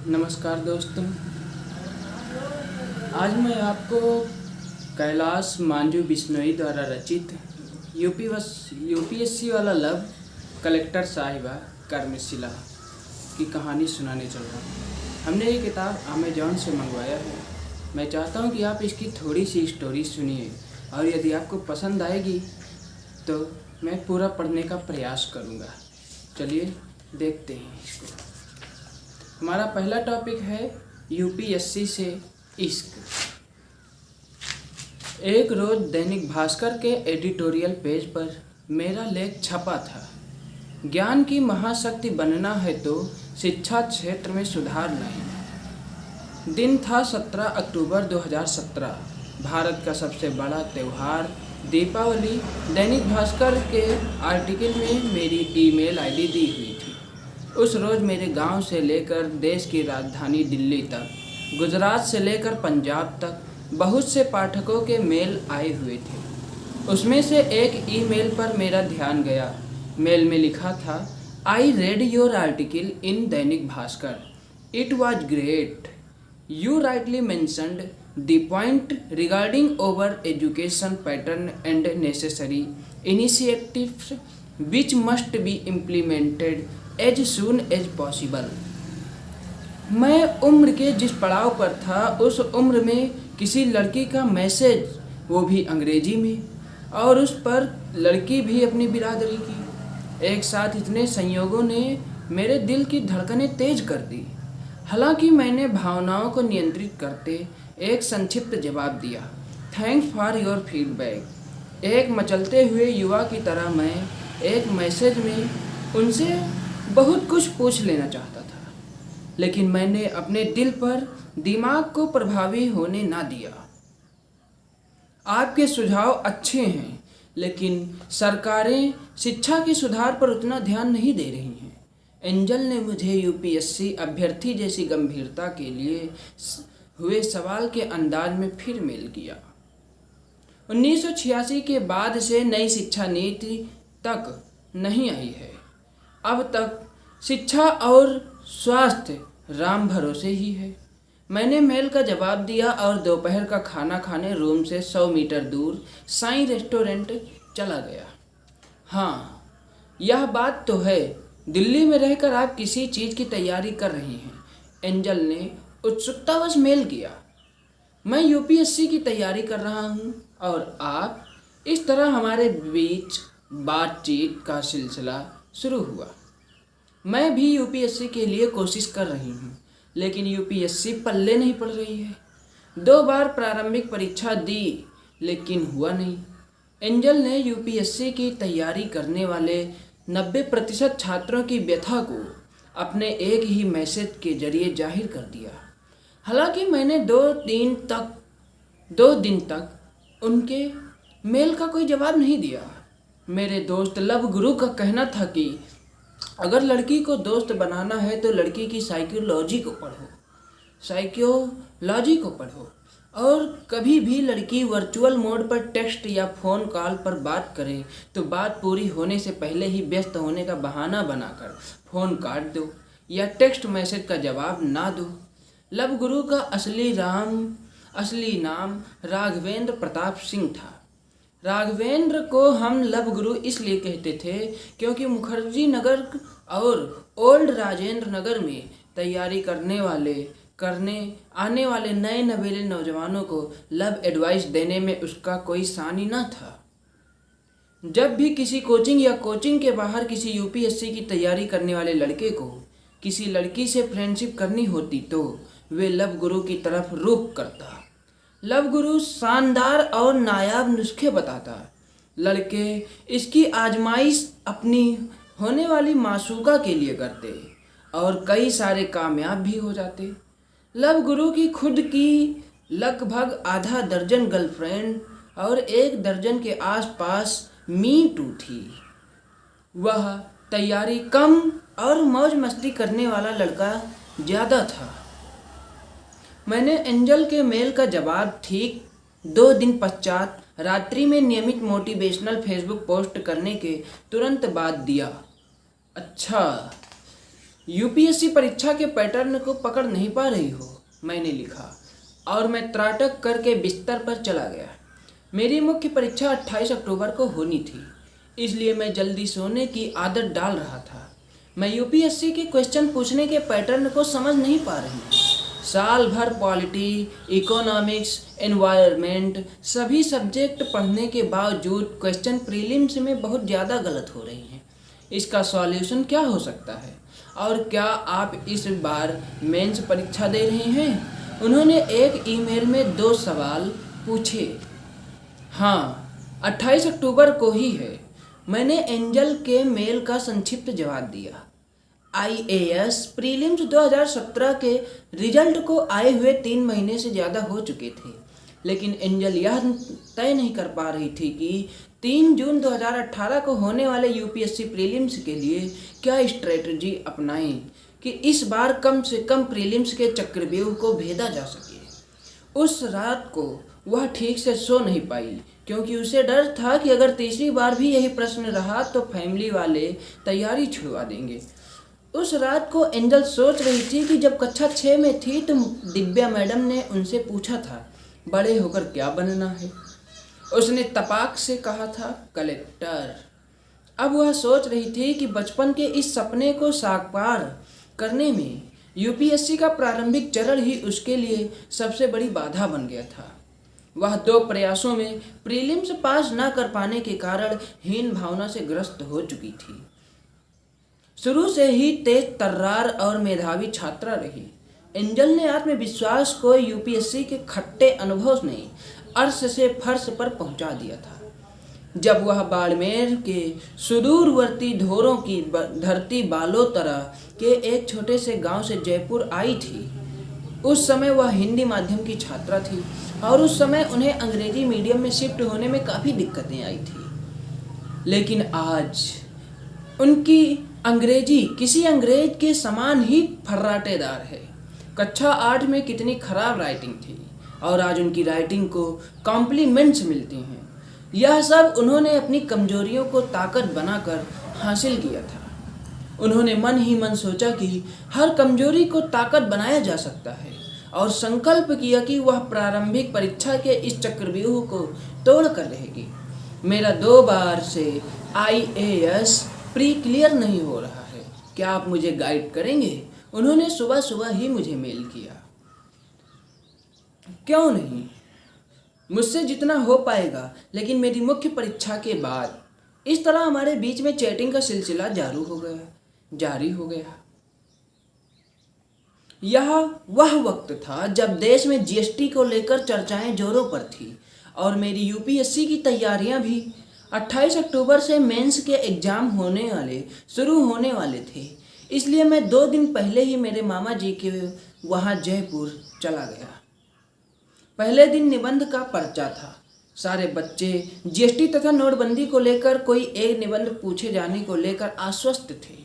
नमस्कार दोस्तों। आज मैं आपको कैलाश मांझू बिश्नोई द्वारा रचित यूपीएससी वाला लव कलेक्टर साहिबा कर्मशिला की कहानी सुनाने चल रहा हूँ। हमने ये किताब अमेजॉन से मंगवाया है। मैं चाहता हूँ कि आप इसकी थोड़ी सी स्टोरी सुनिए और यदि आपको पसंद आएगी तो मैं पूरा पढ़ने का प्रयास करूँगा। चलिए देखते हैं इसको। हमारा पहला टॉपिक है यूपीएससी से इश्क। एक रोज दैनिक भास्कर के एडिटोरियल पेज पर मेरा लेख छपा था। ज्ञान की महाशक्ति बनना है तो शिक्षा क्षेत्र में सुधार लाएं। दिन था 17 अक्टूबर 2017। भारत का सबसे बड़ा त्यौहार दीपावली। दैनिक भास्कर के आर्टिकल में मेरी ईमेल आईडी दी हुई थी। उस रोज़ मेरे गांव से लेकर देश की राजधानी दिल्ली तक, गुजरात से लेकर पंजाब तक बहुत से पाठकों के मेल आए हुए थे। उसमें से एक ईमेल पर मेरा ध्यान गया। मेल में लिखा था, I read your article in Dainik Bhaskar, it was great, you rightly mentioned the point regarding over education pattern and necessary initiatives which must be implemented as soon as possible. मैं उम्र के जिस पड़ाव पर था उस उम्र में किसी लड़की का मैसेज, वो भी अंग्रेजी में, और उस पर लड़की भी अपनी बिरादरी की, एक साथ इतने संयोगों ने मेरे दिल की धड़कनें तेज कर दी। हालांकि मैंने भावनाओं को नियंत्रित करते एक संक्षिप्त जवाब दिया, थैंक्स फॉर योर फीडबैक। एक मचलते हुए युवा की तरह मैं एक मैसेज में उनसे बहुत कुछ पूछ लेना चाहता था, लेकिन मैंने अपने दिल पर दिमाग को प्रभावी होने ना दिया। आपके सुझाव अच्छे हैं, लेकिन सरकारें शिक्षा के सुधार पर उतना ध्यान नहीं दे रही हैं। एंजल ने मुझे यूपीएससी अभ्यर्थी जैसी गंभीरता के लिए हुए सवाल के अंदाज में फिर मेल किया। 1986 के बाद से नई शिक्षा नीति तक नहीं आई है। अब तक शिक्षा और स्वास्थ्य राम भरोसे ही है। मैंने मेल का जवाब दिया और दोपहर का खाना खाने रूम से 100 मीटर दूर साईं रेस्टोरेंट चला गया। हाँ, यह बात तो है, दिल्ली में रहकर आप किसी चीज़ की तैयारी कर रही हैं, एंजल ने उत्सुकतावश मेल किया। मैं यूपीएससी की तैयारी कर रहा हूँ और आप। इस तरह हमारे बीच बातचीत का सिलसिला शुरू हुआ। मैं भी यूपीएससी के लिए कोशिश कर रही हूँ, लेकिन यूपीएससी पल्ले नहीं पड़ रही है। 2 बार प्रारंभिक परीक्षा दी, लेकिन हुआ नहीं। एंजल ने यूपीएससी की तैयारी करने वाले 90% छात्रों की व्यथा को अपने एक ही मैसेज के जरिए जाहिर कर दिया। हालांकि मैंने 2 दिन तक उनके मेल का कोई जवाब नहीं दिया। मेरे दोस्त लव गुरु का कहना था कि अगर लड़की को दोस्त बनाना है तो लड़की की साइकोलॉजी को पढ़ो और कभी भी लड़की वर्चुअल मोड पर टेक्स्ट या फ़ोन कॉल पर बात करे तो बात पूरी होने से पहले ही व्यस्त होने का बहाना बनाकर फ़ोन काट दो या टेक्स्ट मैसेज का जवाब ना दो। लव गुरु का असली नाम राघवेंद्र प्रताप सिंह था। राघवेंद्र को हम लव गुरु इसलिए कहते थे क्योंकि मुखर्जी नगर और ओल्ड राजेंद्र नगर में तैयारी करने आने वाले नए नवेले नौजवानों को लव एडवाइस देने में उसका कोई सानी न था। जब भी किसी कोचिंग या कोचिंग के बाहर किसी यूपीएससी की तैयारी करने वाले लड़के को किसी लड़की से फ्रेंडशिप करनी होती तो वे लव गुरु की तरफ रुख करता। लव गुरु शानदार और नायाब नुस्खे बताता। लड़के इसकी आजमाइश अपनी होने वाली माशूका के लिए करते और कई सारे कामयाब भी हो जाते। लव गुरु की खुद की लगभग आधा दर्जन गर्लफ्रेंड और 1 दर्जन के आसपास मी टू थी। वह तैयारी कम और मौज मस्ती करने वाला लड़का ज़्यादा था। मैंने एंजल के मेल का जवाब ठीक 2 दिन पश्चात रात्रि में नियमित मोटिवेशनल फेसबुक पोस्ट करने के तुरंत बाद दिया। अच्छा, यूपीएससी परीक्षा के पैटर्न को पकड़ नहीं पा रही हो, मैंने लिखा और मैं त्राटक करके बिस्तर पर चला गया। मेरी मुख्य परीक्षा 28 अक्टूबर को होनी थी, इसलिए मैं जल्दी सोने की आदत डाल रहा था। मैं यूपीएससी के क्वेश्चन पूछने के पैटर्न को समझ नहीं पा रही। साल भर पॉलिटी, इकोनॉमिक्स, एनवायरनमेंट सभी सब्जेक्ट पढ़ने के बावजूद क्वेश्चन प्रीलिम्स में बहुत ज़्यादा गलत हो रही हैं। इसका सॉल्यूशन क्या हो सकता है और क्या आप इस बार मेंस परीक्षा दे रहे हैं? उन्होंने एक ईमेल में 2 सवाल पूछे। हाँ, 28 अक्टूबर को ही है। मैंने एंजल के मेल का संक्षिप्त जवाब दिया। आईएएस प्रीलिम्स 2017 के रिजल्ट को आए हुए 3 महीने से ज़्यादा हो चुके थे, लेकिन एंजल यह तय नहीं कर पा रही थी कि 3 जून 2018 को होने वाले यूपीएससी प्रीलिम्स के लिए क्या स्ट्रेटजी अपनाएं कि इस बार कम से कम प्रीलिम्स के चक्रव्यूह को भेदा जा सके। उस रात को वह ठीक से सो नहीं पाई, क्योंकि उसे डर था कि अगर तीसरी बार भी यही प्रश्न रहा तो फैमिली वाले तैयारी छुड़वा देंगे। उस रात को एंजल सोच रही थी कि जब कक्षा 6 में थी तो दिव्या मैडम ने उनसे पूछा था, बड़े होकर क्या बनना है? उसने तपाक से कहा था, कलेक्टर। अब वह सोच रही थी कि बचपन के इस सपने को साकार करने में यूपीएससी का प्रारंभिक चरण ही उसके लिए सबसे बड़ी बाधा बन गया था। वह 2 प्रयासों में प्रीलिम्स पास न कर पाने के कारण हीन भावना से ग्रस्त हो चुकी थी। शुरू से ही तेज तर्रार और मेधावी छात्रा रही, एंजल ने आत्मविश्वास को यूपीएससी के खट्टे अनुभव ने अर्श से फर्श पर पहुंचा दिया था। जब वह बाड़मेर के सुदूरवर्ती ढोरों की धरती बालोतरा के एक छोटे से गांव से जयपुर आई थी, उस समय वह हिंदी माध्यम की छात्रा थी और उस समय उन्हें अंग्रेजी मीडियम में शिफ्ट होने में काफ़ी दिक्कतें आई थी। लेकिन आज उनकी अंग्रेजी किसी अंग्रेज के समान ही फर्राटेदार है। कक्षा 8 में कितनी खराब राइटिंग थी और आज उनकी राइटिंग को कॉम्प्लीमेंट्स मिलती हैं। यह सब उन्होंने अपनी कमजोरियों को ताकत बनाकर हासिल किया था। उन्होंने मन ही मन सोचा कि हर कमजोरी को ताकत बनाया जा सकता है और संकल्प किया कि वह प्रारंभिक परीक्षा के इस चक्रव्यूह को तोड़ कर रहेगी। मेरा 2 बार से आईएएस प्री क्लियर नहीं हो रहा है, क्या आप मुझे गाइड करेंगे? उन्होंने सुबह सुबह ही मुझे मेल किया। क्यों नहीं, मुझसे जितना हो पाएगा, लेकिन मेरी मुख्य परीक्षा के बाद इस तरह हमारे बीच में चैटिंग का सिलसिला जारी हो गया। यह वह वक्त था जब देश में जीएसटी को लेकर चर्चाएं जोरों पर थी और मेरी यूपीएससी की तैयारियां भी 28 अक्टूबर से मेंस के एग्ज़ाम शुरू होने वाले थे। इसलिए मैं 2 दिन पहले ही मेरे मामा जी के वहाँ जयपुर चला गया। पहले दिन निबंध का पर्चा था। सारे बच्चे जीएसटी तथा नोटबंदी को लेकर कोई एक निबंध पूछे जाने को लेकर आश्वस्त थे,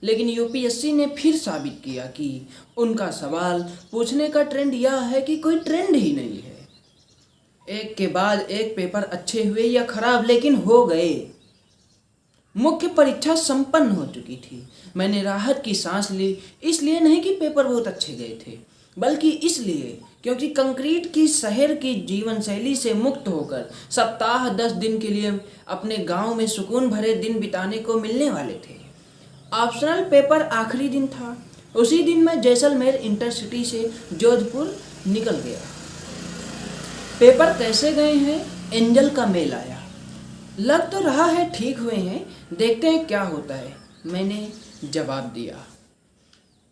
लेकिन यूपीएससी ने फिर साबित किया कि उनका सवाल पूछने का ट्रेंड यह है कि कोई ट्रेंड ही नहीं है। एक के बाद एक पेपर अच्छे हुए या खराब, लेकिन हो गए। मुख्य परीक्षा संपन्न हो चुकी थी। मैंने राहत की सांस ली, इसलिए नहीं कि पेपर बहुत अच्छे गए थे, बल्कि इसलिए क्योंकि कंक्रीट की शहर की जीवन शैली से मुक्त होकर सप्ताह 10 दिन के लिए अपने गांव में सुकून भरे दिन बिताने को मिलने वाले थे। ऑप्शनल पेपर आखिरी दिन था। उसी दिन मैं जैसलमेर इंटरसिटी से जोधपुर निकल गया। पेपर कैसे गए हैं? एंजल का मेल आया। लग तो रहा है ठीक हुए हैं, देखते हैं क्या होता है, मैंने जवाब दिया।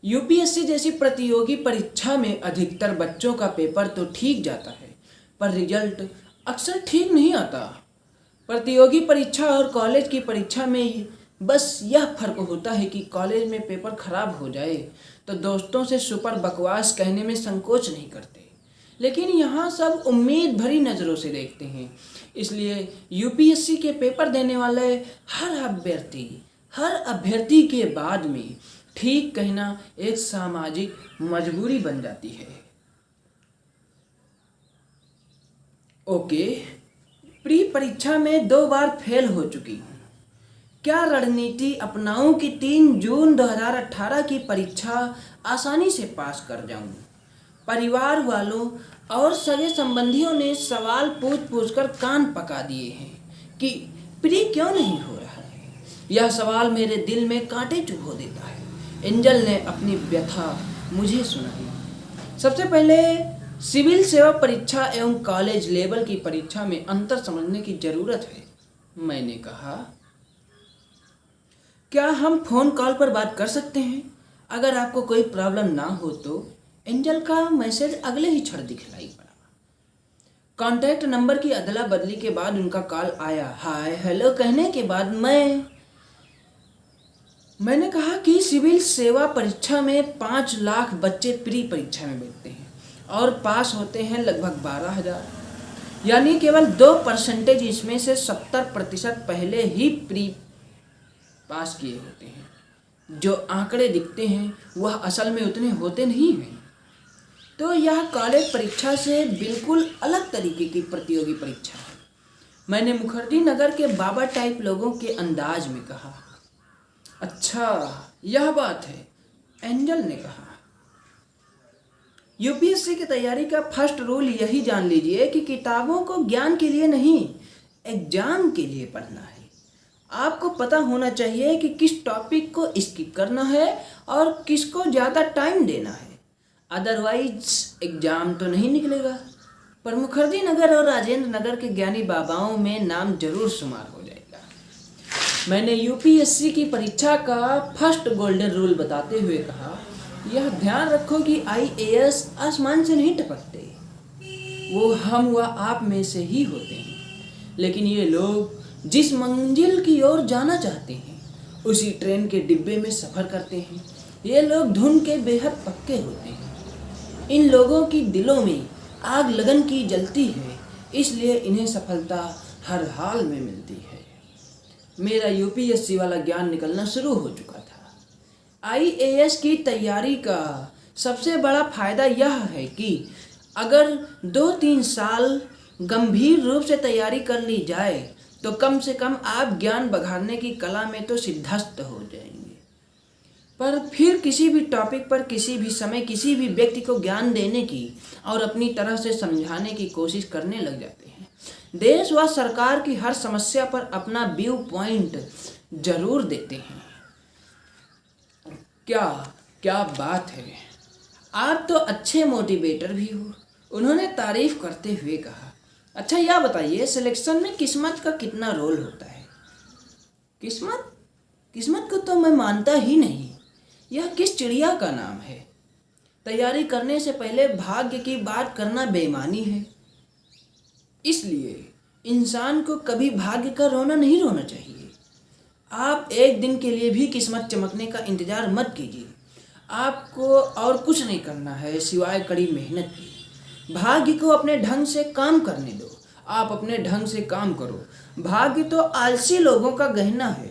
यूपीएससी जैसी प्रतियोगी परीक्षा में अधिकतर बच्चों का पेपर तो ठीक जाता है, पर रिजल्ट अक्सर ठीक नहीं आता। प्रतियोगी परीक्षा और कॉलेज की परीक्षा में बस यह फर्क होता है कि कॉलेज में पेपर खराब हो जाए तो दोस्तों से सुपर बकवास कहने में संकोच नहीं करते, लेकिन यहाँ सब उम्मीद भरी नज़रों से देखते हैं। इसलिए यूपीएससी के पेपर देने वाले हर अभ्यर्थी के बाद में ठीक कहना एक सामाजिक मजबूरी बन जाती है। ओके, प्री परीक्षा में 2 बार फेल हो चुकी हूँ। क्या रणनीति अपनाऊं कि 3 जून 2018 की परीक्षा आसानी से पास कर जाऊं? परिवार वालों और सगे संबंधियों ने सवाल पूछ पूछ कर कान पका दिए हैं कि प्री क्यों नहीं हो रहा है। यह सवाल मेरे दिल में कांटे चुभो देता है। एंजल ने अपनी व्यथा मुझे सुनाई। सबसे पहले सिविल सेवा परीक्षा एवं कॉलेज लेवल की परीक्षा में अंतर समझने की जरूरत है। मैंने कहा, क्या हम फोन कॉल पर बात कर सकते हैं? अगर आपको कोई प्रॉब्लम ना हो तो। एंजल का मैसेज अगले ही क्षण दिखलाई पड़ा। कॉन्टैक्ट नंबर की अदला बदली के बाद उनका कॉल आया। हाय हेलो कहने के बाद मैंने कहा कि सिविल सेवा परीक्षा में 5 लाख बच्चे प्री परीक्षा में बैठते हैं और पास होते हैं लगभग 12,000, यानी केवल 2% इसमें से 70% पहले ही प्री पास किए होते हैं। जो आंकड़े दिखते हैं वह असल में उतने होते नहीं हैं। तो यह कॉलेज परीक्षा से बिल्कुल अलग तरीके की प्रतियोगी परीक्षा है। मैंने मुखर्जी नगर के बाबा टाइप लोगों के अंदाज में कहा। अच्छा यह बात है, एंजल ने कहा। यूपीएससी की तैयारी का फर्स्ट रूल यही जान लीजिए कि किताबों को ज्ञान के लिए नहीं, एग्जाम के लिए पढ़ना है। आपको पता होना चाहिए कि किस टॉपिक को स्किप करना है और किसको ज़्यादा टाइम देना है, अदरवाइज एग्जाम तो नहीं निकलेगा। पर मुखर्जी नगर और राजेंद्र नगर के ज्ञानी बाबाओं में नाम जरूर शुमार हो जाएगा। मैंने यूपीएससी की परीक्षा का फर्स्ट गोल्डन रूल बताते हुए कहा, यह ध्यान रखो कि आईएएस आसमान से नहीं टपकते, वो हम व आप में से ही होते हैं। लेकिन ये लोग जिस मंजिल की ओर जाना चाहते हैं उसी ट्रेन के डिब्बे में सफ़र करते हैं। ये लोग धुन के बेहद पक्के होते हैं। इन लोगों की दिलों में आग लगन की जलती है, इसलिए इन्हें सफलता हर हाल में मिलती है। मेरा यूपीएससी वाला ज्ञान निकलना शुरू हो चुका था। आईएएस की तैयारी का सबसे बड़ा फायदा यह है कि अगर 2-3 साल गंभीर रूप से तैयारी कर ली जाए तो कम से कम आप ज्ञान बढ़ाने की कला में तो सिद्धस्त हो जाएंगे। पर फिर किसी भी टॉपिक पर किसी भी समय किसी भी व्यक्ति को ज्ञान देने की और अपनी तरह से समझाने की कोशिश करने लग जाते हैं। देश व सरकार की हर समस्या पर अपना व्यू पॉइंट जरूर देते हैं। क्या बात है, आप तो अच्छे मोटिवेटर भी हो, उन्होंने तारीफ करते हुए कहा। अच्छा यह बताइए, सिलेक्शन में किस्मत का कितना रोल होता है? किस्मत को तो मैं मानता ही नहीं। यह किस चिड़िया का नाम है? तैयारी करने से पहले भाग्य की बात करना बेईमानी है। इसलिए इंसान को कभी भाग्य का रोना नहीं रोना चाहिए। आप एक दिन के लिए भी किस्मत चमकने का इंतजार मत कीजिए। आपको और कुछ नहीं करना है सिवाय कड़ी मेहनत की। भाग्य को अपने ढंग से काम करने दो, आप अपने ढंग से काम करो। भाग्य तो आलसी लोगों का गहना है,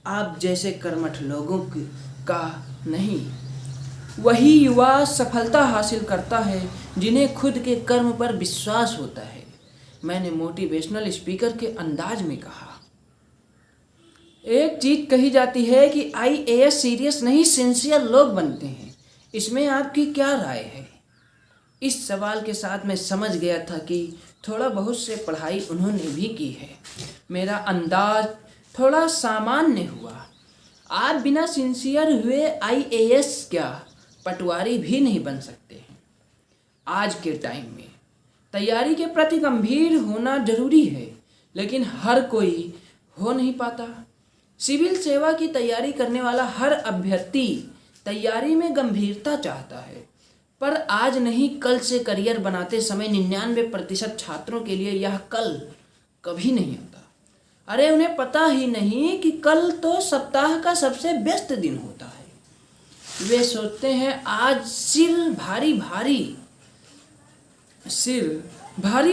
आप जैसे कर्मठ लोगों का नहीं। वही युवा सफलता हासिल करता है जिन्हें खुद के कर्म पर विश्वास होता है। मैंने मोटिवेशनल स्पीकर के अंदाज में कहा। एक चीज कही जाती है कि आईएएस सीरियस नहीं सिंसियर लोग बनते हैं, इसमें आपकी क्या राय है? इस सवाल के साथ मैं समझ गया था कि थोड़ा बहुत से पढ़ाई उन्होंने भी की है। मेरा अंदाज थोड़ा सामान्य हुआ। आप बिना सिंसियर हुए आईएएस क्या पटवारी भी नहीं बन सकते हैं। आज के टाइम में तैयारी के प्रति गंभीर होना जरूरी है, लेकिन हर कोई हो नहीं पाता। सिविल सेवा की तैयारी करने वाला हर अभ्यर्थी तैयारी में गंभीरता चाहता है, पर आज नहीं कल से करियर बनाते समय 99% छात्रों के लिए यह कल कभी नहीं आता। अरे उन्हें पता ही नहीं कि कल तो सप्ताह का सबसे व्यस्त दिन होता है। वे सोचते हैं आज सिर भारी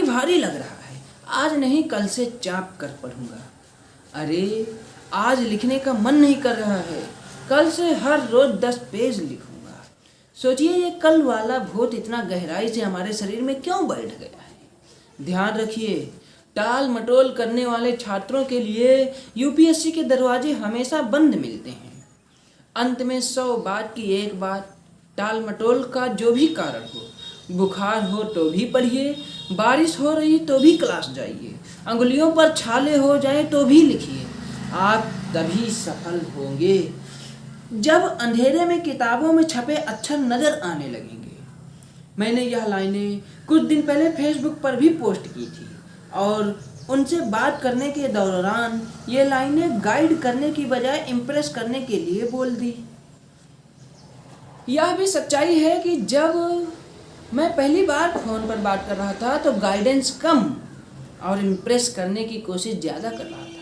भारी लग रहा है, आज नहीं कल से चाप कर पढ़ूंगा। अरे आज लिखने का मन नहीं कर रहा है, कल से हर रोज 10 पेज लिखूंगा। सोचिए ये कल वाला भूत इतना गहराई से हमारे शरीर में क्यों बैठ गया है। ध्यान रखिए, टाल मटोल करने वाले छात्रों के लिए यूपीएससी के दरवाजे हमेशा बंद मिलते हैं। अंत में 100 बात की एक बात, टाल मटोल का जो भी कारण हो, बुखार हो तो भी पढ़िए, बारिश हो रही तो भी क्लास जाइए, अंगुलियों पर छाले हो जाए तो भी लिखिए। आप तभी सफल होंगे जब अंधेरे में किताबों में छपे अक्षर नजर आने लगेंगे। मैंने यह लाइनें कुछ दिन पहले फेसबुक पर भी पोस्ट की थी और उनसे बात करने के दौरान ये लाइनें गाइड करने की बजाय इम्प्रेस करने के लिए बोल दी। यह भी सच्चाई है कि जब मैं पहली बार फ़ोन पर बात कर रहा था तो गाइडेंस कम और इम्प्रेस करने की कोशिश ज़्यादा कर रहा था।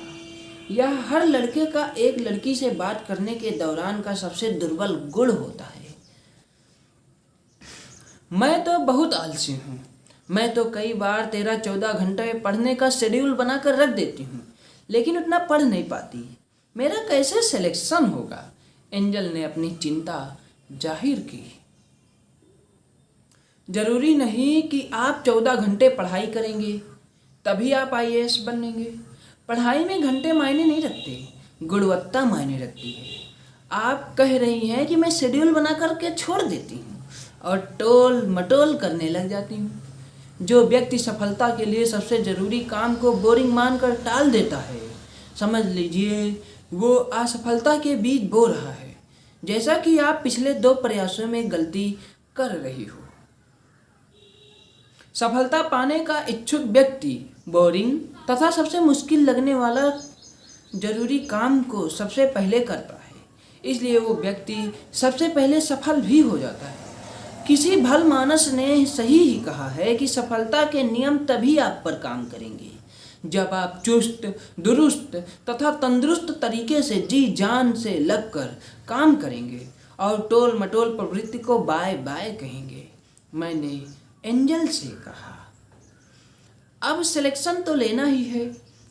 यह हर लड़के का एक लड़की से बात करने के दौरान का सबसे दुर्बल गुण होता है। मैं तो बहुत आलसी हूँ। मैं तो कई बार 13-14 घंटे पढ़ने का शेड्यूल बनाकर रख देती हूँ, लेकिन उतना पढ़ नहीं पाती। मेरा कैसे सिलेक्शन होगा? एंजल ने अपनी चिंता जाहिर की। जरूरी नहीं कि आप 14 घंटे पढ़ाई करेंगे तभी आप आईएएस बनेंगे। पढ़ाई में घंटे मायने नहीं रखते, गुणवत्ता मायने रखती है। आप कह रही हैं कि मैं शेड्यूल बना करके छोड़ देती हूँ और टोल मटोल करने लग जाती हूँ। जो व्यक्ति सफलता के लिए सबसे ज़रूरी काम को बोरिंग मानकर टाल देता है, समझ लीजिए वो असफलता के बीज बो रहा है, जैसा कि आप पिछले 2 प्रयासों में गलती कर रही हो। सफलता पाने का इच्छुक व्यक्ति बोरिंग तथा सबसे मुश्किल लगने वाला जरूरी काम को सबसे पहले करता है, इसलिए वो व्यक्ति सबसे पहले सफल भी हो जाता है। किसी भल मानस ने सही ही कहा है कि सफलता के नियम तभी आप पर काम करेंगे जब आप चुस्त दुरुस्त तथा तंदुरुस्त तरीके से जी जान से लगकर काम करेंगे और टोल मटोल प्रवृत्ति को बाय बाय कहेंगे। मैंने एंजल से कहा, अब सिलेक्शन तो लेना ही है।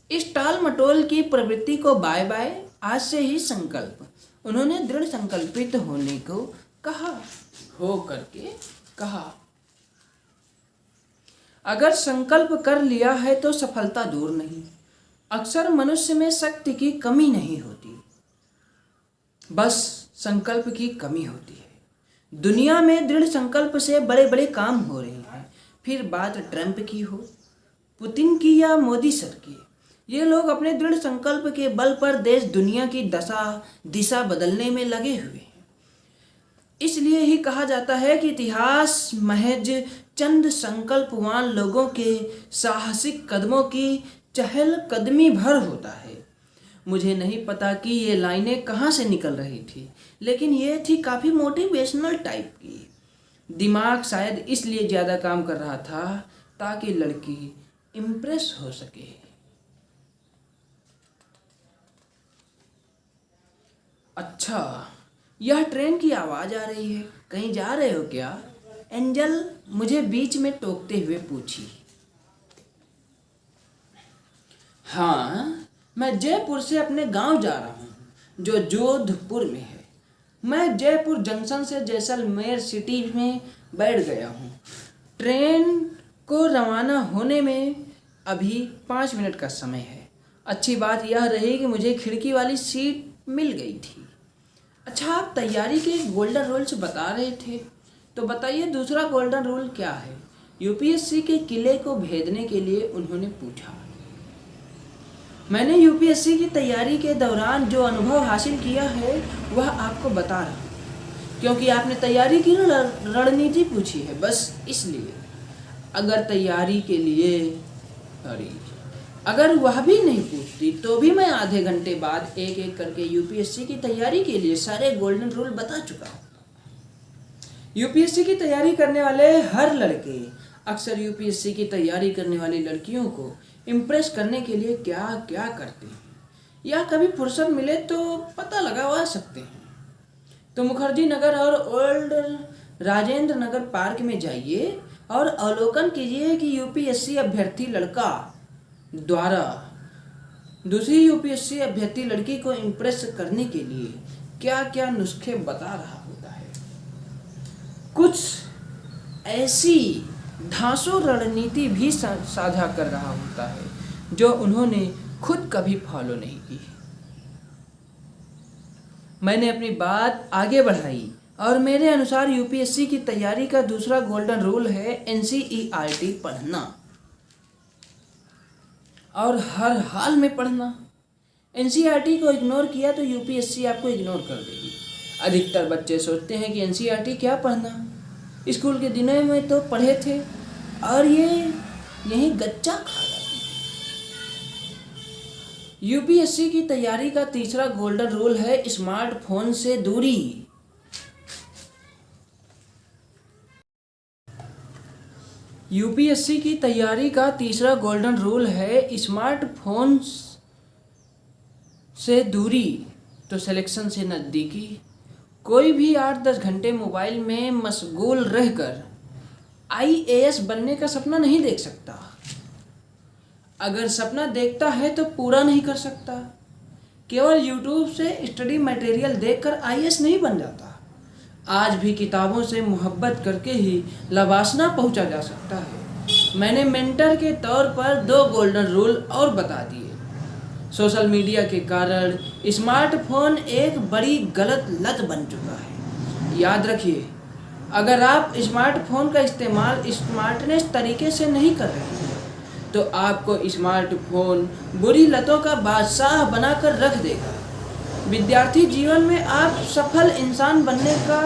इस टाल मटोल की प्रवृत्ति को बाय बाय, आज से ही संकल्प। उन्होंने दृढ़ संकल्पित होने को कहा, हो करके कहा। अगर संकल्प कर लिया है तो सफलता दूर नहीं। अक्सर मनुष्य में शक्ति की कमी नहीं होती, बस संकल्प की कमी होती है। दुनिया में दृढ़ संकल्प से बड़े बड़े काम हो रहे हैं, फिर बात ट्रंप की हो, पुतिन की या मोदी सर की। ये लोग अपने दृढ़ संकल्प के बल पर देश दुनिया की दिशा बदलने में लगे हुए हैं। इसलिए ही कहा जाता है कि इतिहास महज चंद संकल्पवान लोगों के साहसिक कदमों की चहलकदमी भर होता है। मुझे नहीं पता कि ये लाइनें कहाँ से निकल रही थी, लेकिन ये थी काफ़ी मोटिवेशनल टाइप की। दिमाग शायद इसलिए ज़्यादा काम कर रहा था ताकि लड़की इम्प्रेस हो सके। अच्छा, यह ट्रेन की आवाज़ आ रही है, कहीं जा रहे हो क्या? एंजल मुझे बीच में टोकते हुए पूछी। हाँ, मैं जयपुर से अपने गांव जा रहा हूँ जो जोधपुर में है। मैं जयपुर जंक्शन से जैसलमेर सिटी में बैठ गया हूँ। ट्रेन को रवाना होने में अभी 5 मिनट का समय है। अच्छी बात यह रही कि मुझे खिड़की वाली सीट मिल गई थी। अच्छा, आप तैयारी के गोल्डन रूल्स बता रहे थे, तो बताइए दूसरा गोल्डन रूल क्या है? यूपीएससी के किले को भेदने के लिए उन्होंने पूछा। मैंने यूपीएससी की तैयारी के दौरान जो अनुभव हासिल किया है वह आपको बता रहा हूँ, क्योंकि आपने तैयारी की रणनीति पूछी है, बस इसलिए। अगर तैयारी के लिए अगर वह भी नहीं पूछती तो भी मैं आधे घंटे बाद एक एक करके यूपीएससी की तैयारी के लिए सारे गोल्डन रूल बता चुका हूँ। यूपीएससी की तैयारी करने वाले हर लड़के अक्सर यूपीएससी की तैयारी करने वाली लड़कियों को इम्प्रेस करने के लिए क्या क्या करते हैं, या कभी फुर्सत मिले तो पता लगा सकते हैं। तो मुखर्जी नगर और ओल्ड राजेंद्र नगर पार्क में जाइए और अवलोकन कीजिए कि यूपीएससी अभ्यर्थी लड़का द्वारा दूसरी यूपीएससी अभ्यर्थी लड़की को इम्प्रेस करने के लिए क्या क्या नुस्खे बता रहा होता है। कुछ ऐसी धांसू रणनीति भी साझा कर रहा होता है जो उन्होंने खुद कभी फॉलो नहीं की। मैंने अपनी बात आगे बढ़ाई और मेरे अनुसार यूपीएससी की तैयारी का दूसरा गोल्डन रूल है एनसीईआरटी पढ़ना और हर हाल में पढ़ना। एनसीईआरटी को इग्नोर किया तो यूपीएससी आपको इग्नोर कर देगी। अधिकतर बच्चे सोचते हैं कि एनसीईआरटी क्या पढ़ना, स्कूल के दिनों में तो पढ़े थे और ये यही गच्चा खा रहे हैं। यूपीएससी की तैयारी का तीसरा गोल्डन रूल है स्मार्टफोन से दूरी। यूपीएससी की तैयारी का तीसरा गोल्डन रूल है स्मार्टफोन से दूरी तो सिलेक्शन से नज़दीकी। कोई भी 8-10 घंटे मोबाइल में मशगूल रहकर आईएएस बनने का सपना नहीं देख सकता। अगर सपना देखता है तो पूरा नहीं कर सकता। केवल यूट्यूब से स्टडी मटेरियल देखकर आईएएस नहीं बन जाता। आज भी किताबों से मोहब्बत करके ही लवासना पहुंचा जा सकता है। मैंने मेंटर के तौर पर 2 गोल्डन रूल और बता दिए। सोशल मीडिया के कारण स्मार्टफोन एक बड़ी गलत लत बन चुका है। याद रखिए, अगर आप स्मार्टफोन का इस्तेमाल स्मार्टनेस तरीके से नहीं कर रहे हैं तो आपको स्मार्टफोन बुरी लतों का बादशाह बनाकर रख देगा। विद्यार्थी जीवन में आप सफल इंसान बनने का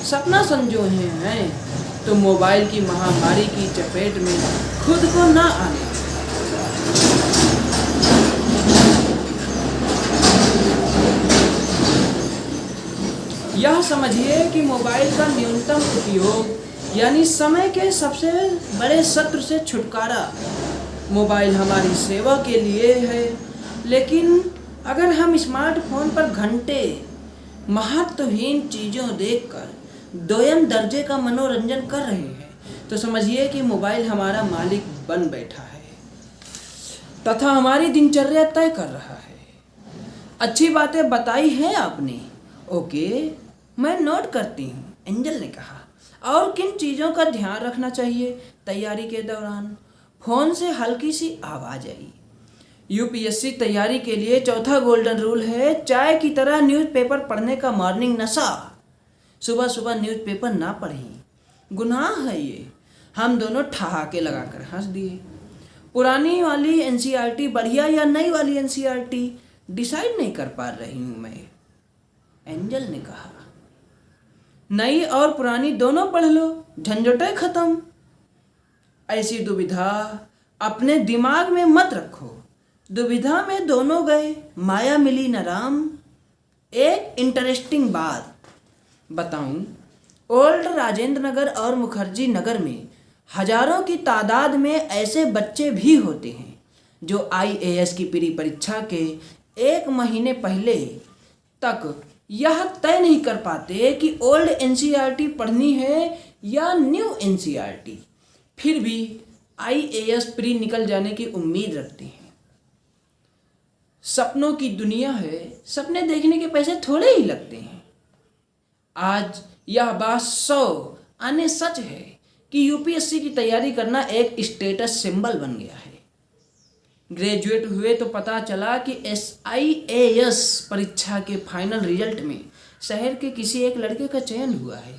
सपना संजोए हैं तो मोबाइल की महामारी की चपेट में खुद को ना आने। यह समझिए कि मोबाइल का न्यूनतम उपयोग यानी समय के सबसे बड़े शत्रु से छुटकारा। मोबाइल हमारी सेवा के लिए है, लेकिन अगर हम स्मार्टफोन पर घंटे महत्वहीन चीज़ों देखकर दोयम दर्जे का मनोरंजन कर रहे हैं तो समझिए कि मोबाइल हमारा मालिक बन बैठा है तथा हमारी दिनचर्या तय कर रहा है। अच्छी बातें बताई हैं आपने, ओके, मैं नोट करती हूँ, एंजल ने कहा। और किन चीज़ों का ध्यान रखना चाहिए तैयारी के दौरान? फ़ोन से हल्की सी आवाज़ आई। यूपीएससी तैयारी के लिए चौथा गोल्डन रूल है चाय की तरह न्यूज़पेपर पढ़ने का मॉर्निंग नशा। सुबह सुबह न्यूज़पेपर ना पढ़ें, गुनाह है ये। हम दोनों ठहाके लगाकर हंस दिए। पुरानी वाली एनसीईआरटी बढ़िया या नई वाली एनसीईआरटी डिसाइड नहीं कर पा रही हूँ मैं, एंजल ने कहा। नई और पुरानी दोनों पढ़ लो, झंझटें खत्म। ऐसी दुविधा अपने दिमाग में मत रखो। दुविधा में दोनों गए, माया मिली न राम। एक इंटरेस्टिंग बात बताऊं, ओल्ड राजेंद्र नगर और मुखर्जी नगर में हजारों की तादाद में ऐसे बच्चे भी होते हैं जो आईएएस की प्री परीक्षा के 1 महीने पहले तक यह तय नहीं कर पाते कि ओल्ड एनसीईआरटी पढ़नी है या न्यू एनसीईआरटी, फिर भी आईएएस प्री निकल जाने की उम्मीद रखते हैं। सपनों की दुनिया है, सपने देखने के पैसे थोड़े ही लगते हैं। आज यह बात 100 आने सच है कि यूपीएससी की तैयारी करना एक स्टेटस सिंबल बन गया है। ग्रेजुएट हुए तो पता चला कि एसआईएएस परीक्षा के फाइनल रिजल्ट में शहर के किसी एक लड़के का चयन हुआ है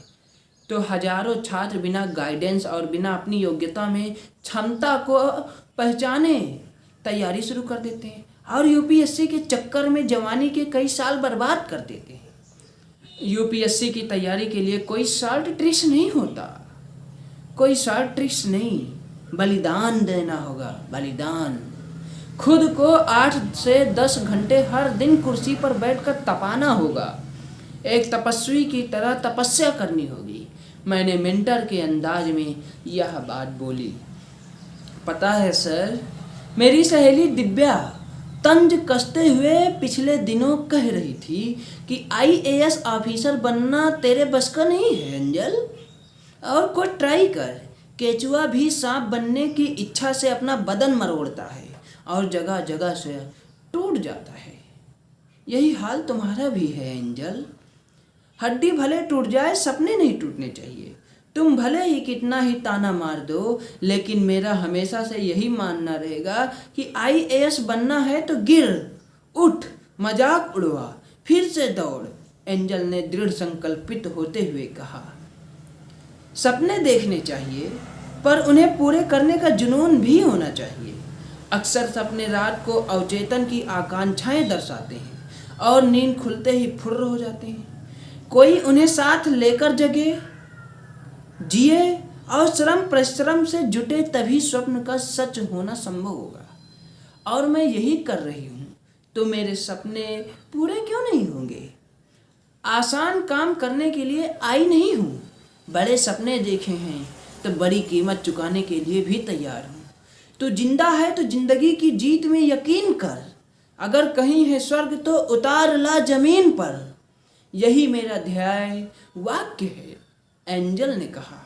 तो हजारों छात्र बिना गाइडेंस और बिना अपनी योग्यता में क्षमता को पहचाने तैयारी शुरू कर देते हैं और यूपीएससी के चक्कर में जवानी के कई साल बर्बाद कर देते हैं। यूपीएससी की तैयारी के लिए कोई शॉर्ट ट्रिक्स नहीं होता, कोई शॉर्ट ट्रिक्स नहीं, बलिदान देना होगा, बलिदान। खुद को 8 से 10 घंटे हर दिन कुर्सी पर बैठकर तपाना होगा, एक तपस्वी की तरह तपस्या करनी होगी। मैंने मेंटर के अंदाज में यह बात बोली। पता है सर, मेरी सहेली दिव्या तंज कसते हुए पिछले दिनों कह रही थी कि आईएएस ऑफिसर बनना तेरे बस का नहीं है एंजल, और कोई ट्राई कर। केचुआ भी सांप बनने की इच्छा से अपना बदन मरोड़ता है और जगह जगह से टूट जाता है। यही हाल तुम्हारा भी है एंजल। हड्डी भले टूट जाए, सपने नहीं टूटने चाहिए। तुम भले ही कितना ही ताना मार दो, लेकिन मेरा हमेशा से यही मानना रहेगा कि आईएएस बनना है तो गिर उठ, मजाक उड़वा, फिर से दौड़, एंजल ने दृढ़ संकल्पित होते हुए कहा। सपने देखने चाहिए, पर उन्हें पूरे करने का जुनून भी होना चाहिए। अक्सर सपने रात को अवचेतन की आकांक्षाएं दर्शाते हैं और नींद खुलते ही फुर्र हो जाते हैं। कोई उन्हें साथ लेकर जगे, जिए और श्रम परिश्रम से जुटे, तभी स्वप्न का सच होना संभव होगा। और मैं यही कर रही हूँ, तो मेरे सपने पूरे क्यों नहीं होंगे? आसान काम करने के लिए आई नहीं हूँ, बड़े सपने देखे हैं तो बड़ी कीमत चुकाने के लिए भी तैयार हूँ। तू जिंदा है तो जिंदगी की जीत में यकीन कर, अगर कहीं है स्वर्ग तो उतार ला जमीन पर, यही मेरा ध्येय वाक्य है, एंजल ने कहा।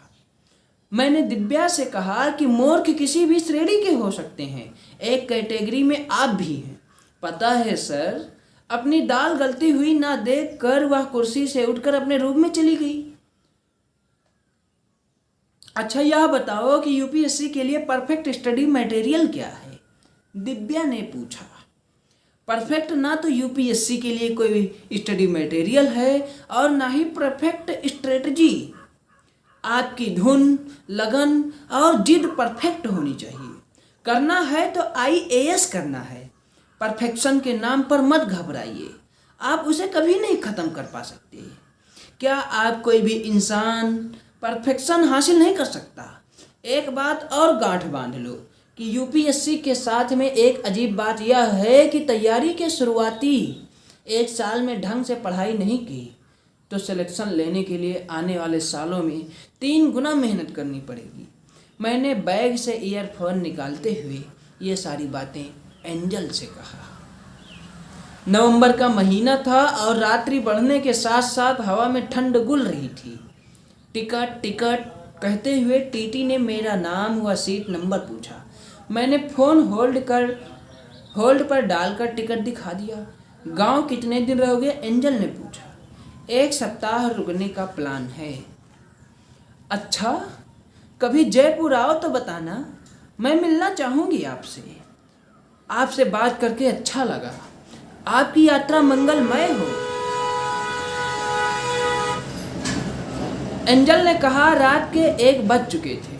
मैंने दिव्या से कहा कि मूर्ख किसी भी श्रेणी के हो सकते हैं, एक कैटेगरी में आप भी हैं। पता है सर, अपनी दाल गलती हुई ना देख कर वह कुर्सी से उठकर अपने रूम में चली गई। अच्छा, यह बताओ कि यूपीएससी के लिए परफेक्ट स्टडी मटेरियल क्या है? दिव्या ने पूछा। परफेक्ट ना तो यूपीएससी के लिए कोई स्टडी मटेरियल है और ना ही परफेक्ट स्ट्रेटजी। आपकी धुन, लगन और जिद परफेक्ट होनी चाहिए। करना है तो आईएएस करना है। परफेक्शन के नाम पर मत घबराइए, आप उसे कभी नहीं खत्म कर पा सकते। क्या आप कोई भी इंसान परफेक्शन हासिल नहीं कर सकता? एक बात और गांठ बांध लो कि यूपीएससी के साथ में एक अजीब बात यह है कि तैयारी के शुरुआती 1 साल में ढंग से पढ़ाई नहीं की तो सिलेक्शन लेने के लिए आने वाले सालों में 3 गुना मेहनत करनी पड़ेगी। मैंने बैग से ईयरफोन निकालते हुए ये सारी बातें एंजल से कहा। नवंबर का महीना था और रात्रि बढ़ने के साथ साथ हवा में ठंड घुल रही थी। टिकट टिकट कहते हुए टीटी ने मेरा नाम व सीट नंबर पूछा। मैंने फ़ोन होल्ड पर डालकर टिकट दिखा दिया। गांव कितने दिन रहोगे? एंजल ने पूछा। 1 सप्ताह रुकने का प्लान है। अच्छा, कभी जयपुर आओ तो बताना, मैं मिलना चाहूँगी आपसे। आपसे बात करके अच्छा लगा। आपकी यात्रा मंगलमय हो। एंजल ने कहा। रात के 1 बज चुके थे।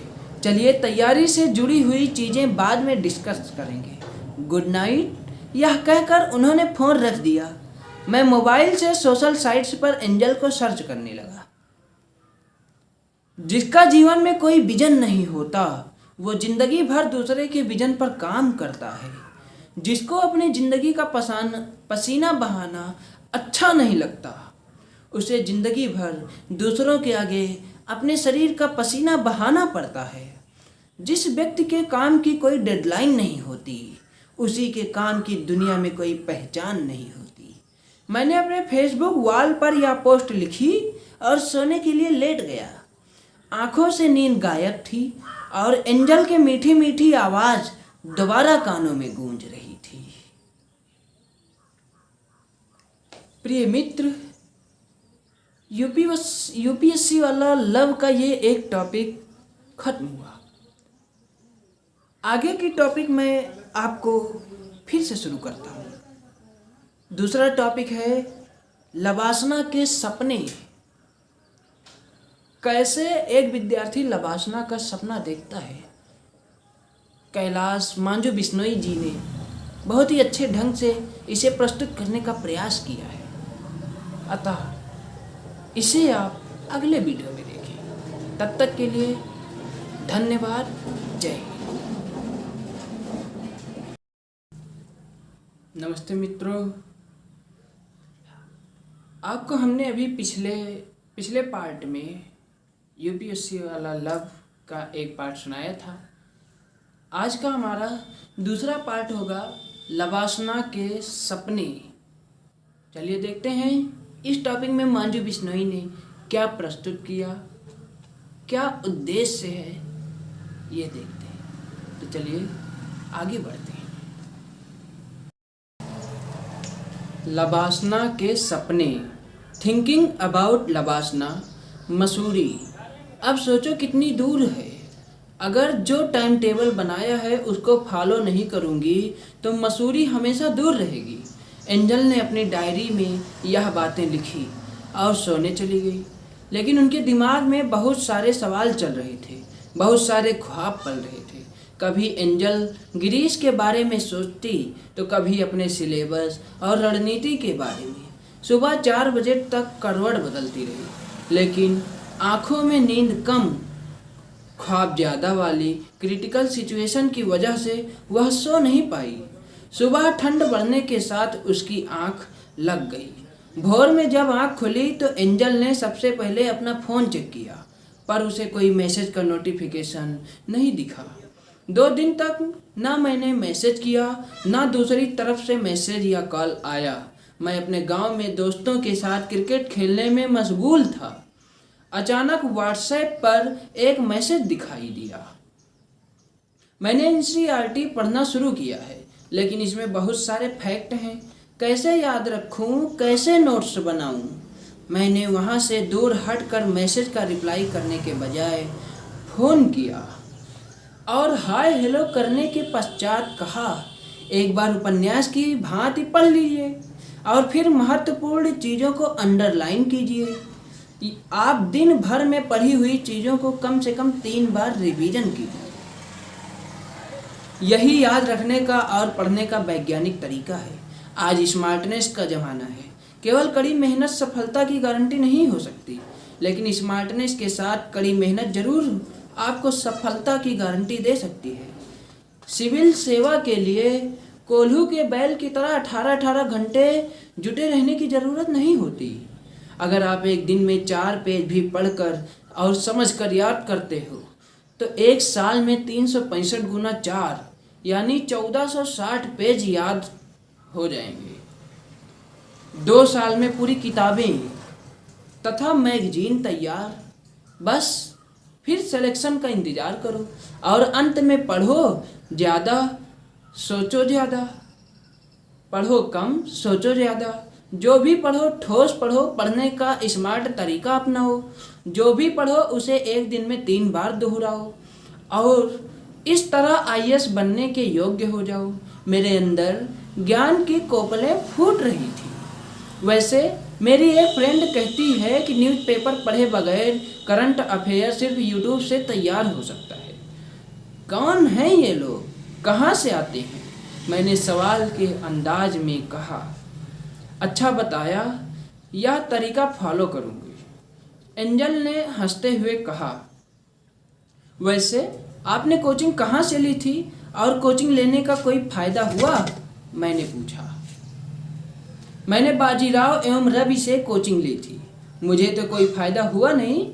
चलिए तैयारी से जुड़ी हुई चीज़ें बाद में डिस्कस करेंगे। गुड नाइट, यह कहकर उन्होंने फ़ोन रख दिया। मैं मोबाइल से सोशल साइट्स पर एंजल को सर्च करने लगा। जिसका जीवन में कोई विजन नहीं होता, वो जिंदगी भर दूसरे के विजन पर काम करता है। जिसको अपनी जिंदगी का पसीना बहाना अच्छा नहीं लगता, उसे जिंदगी भर दूसरों के आगे अपने शरीर का पसीना बहाना पड़ता है। जिस व्यक्ति के काम की कोई डेडलाइन नहीं होती, उसी के काम की दुनिया में कोई पहचान नहीं होती। मैंने अपने फेसबुक वॉल पर यह पोस्ट लिखी और सोने के लिए लेट गया। आंखों से नींद गायब थी और एंजल के मीठी मीठी आवाज़ दोबारा कानों में गूंज रही थी। प्रिय मित्र, यूपीएससी वाला लव का ये एक टॉपिक खत्म हुआ। आगे की टॉपिक मैं आपको फिर से शुरू करता हूँ। दूसरा टॉपिक है लबासना के सपने। कैसे एक विद्यार्थी लबासना का सपना देखता है। कैलाश मांझू बिश्नोई जी ने बहुत ही अच्छे ढंग से इसे प्रस्तुत करने का प्रयास किया है। अतः इसे आप अगले वीडियो में देखें। तब तक के लिए धन्यवाद। जय हिंद। नमस्ते मित्रों, आपको हमने अभी पिछले पार्ट में यूपीएससी वाला लव का एक पार्ट सुनाया था। आज का हमारा दूसरा पार्ट होगा लबासना के सपने। चलिए देखते हैं इस टॉपिक में मांझू बिश्नोई ने क्या प्रस्तुत किया, क्या उद्देश्य है, ये देखते हैं। तो चलिए आगे बढ़ते हैं। लबासना के सपने। थिंकिंग अबाउट लबासना, मसूरी, अब सोचो कितनी दूर है। अगर जो टाइम टेबल बनाया है उसको फॉलो नहीं करूँगी तो मसूरी हमेशा दूर रहेगी। एंजल ने अपनी डायरी में यह बातें लिखी और सोने चली गई। लेकिन उनके दिमाग में बहुत सारे सवाल चल रहे थे, बहुत सारे ख्वाब पल रहे थे। कभी एंजल गिरीश के बारे में सोचती तो कभी अपने सिलेबस और रणनीति के बारे में। सुबह 4 बजे तक करवट बदलती रही, लेकिन आंखों में नींद कम, ख्वाब ज़्यादा वाली क्रिटिकल सिचुएशन की वजह से वह सो नहीं पाई। सुबह ठंड बढ़ने के साथ उसकी आंख लग गई। भोर में जब आंख खुली तो एंजल ने सबसे पहले अपना फ़ोन चेक किया, पर उसे कोई मैसेज का नोटिफिकेशन नहीं दिखा। 2 दिन तक ना मैंने मैसेज किया, ना दूसरी तरफ से मैसेज या कॉल आया। मैं अपने गांव में दोस्तों के साथ क्रिकेट खेलने में मशगूल था। अचानक व्हाट्सएप पर एक मैसेज दिखाई दिया। मैंने एनसीईआरटी पढ़ना शुरू किया है, लेकिन इसमें बहुत सारे फैक्ट हैं। कैसे याद रखूं, कैसे नोट्स बनाऊं? मैंने वहां से दूर हटकर मैसेज का रिप्लाई करने के बजाय फ़ोन किया और हाय हेलो करने के पश्चात कहा, एक बार उपन्यास की भांति पढ़ लीजिए और फिर महत्वपूर्ण चीज़ों को अंडरलाइन कीजिए। आप दिन भर में पढ़ी हुई चीज़ों को कम से कम 3 बार रिवीजन कीजिए। यही याद रखने का और पढ़ने का वैज्ञानिक तरीका है। आज स्मार्टनेस का ज़माना है। केवल कड़ी मेहनत सफलता की गारंटी नहीं हो सकती, लेकिन स्मार्टनेस के साथ कड़ी मेहनत जरूर आपको सफलता की गारंटी दे सकती है। सिविल सेवा के लिए कोल्हू के बैल की तरह 18-18 घंटे जुटे रहने की ज़रूरत नहीं होती। अगर आप एक दिन में 4 पेज भी पढ़कर और समझकर याद करते हो तो एक साल में 365 गुना 4 यानी 1460 पेज याद हो जाएंगे। 2 साल में पूरी किताबें तथा मैगजीन तैयार। बस फिर सिलेक्शन का इंतज़ार करो और अंत में पढ़ो ज़्यादा, सोचो ज़्यादा। पढ़ो कम, सोचो ज़्यादा। जो भी पढ़ो ठोस पढ़ो, पढ़ने का स्मार्ट तरीका अपनाओ। जो भी पढ़ो उसे एक दिन में 3 बार दोहराओ और इस तरह आईएएस बनने के योग्य हो जाओ। मेरे अंदर ज्ञान की कोपलें फूट रही थी। वैसे मेरी एक फ्रेंड कहती है कि न्यूज़पेपर पढ़े बगैर करंट अफेयर सिर्फ यूट्यूब से तैयार हो सकता है। कौन हैं ये लोग, कहाँ से आते हैं? मैंने सवाल के अंदाज में कहा। अच्छा बताया, यह तरीका फॉलो करूँगी। एंजल ने हंसते हुए कहा। वैसे आपने कोचिंग कहाँ से ली थी और कोचिंग लेने का कोई फ़ायदा हुआ? मैंने पूछा। मैंने बाजीराव एवं रवि से कोचिंग ली थी। मुझे तो कोई फ़ायदा हुआ नहीं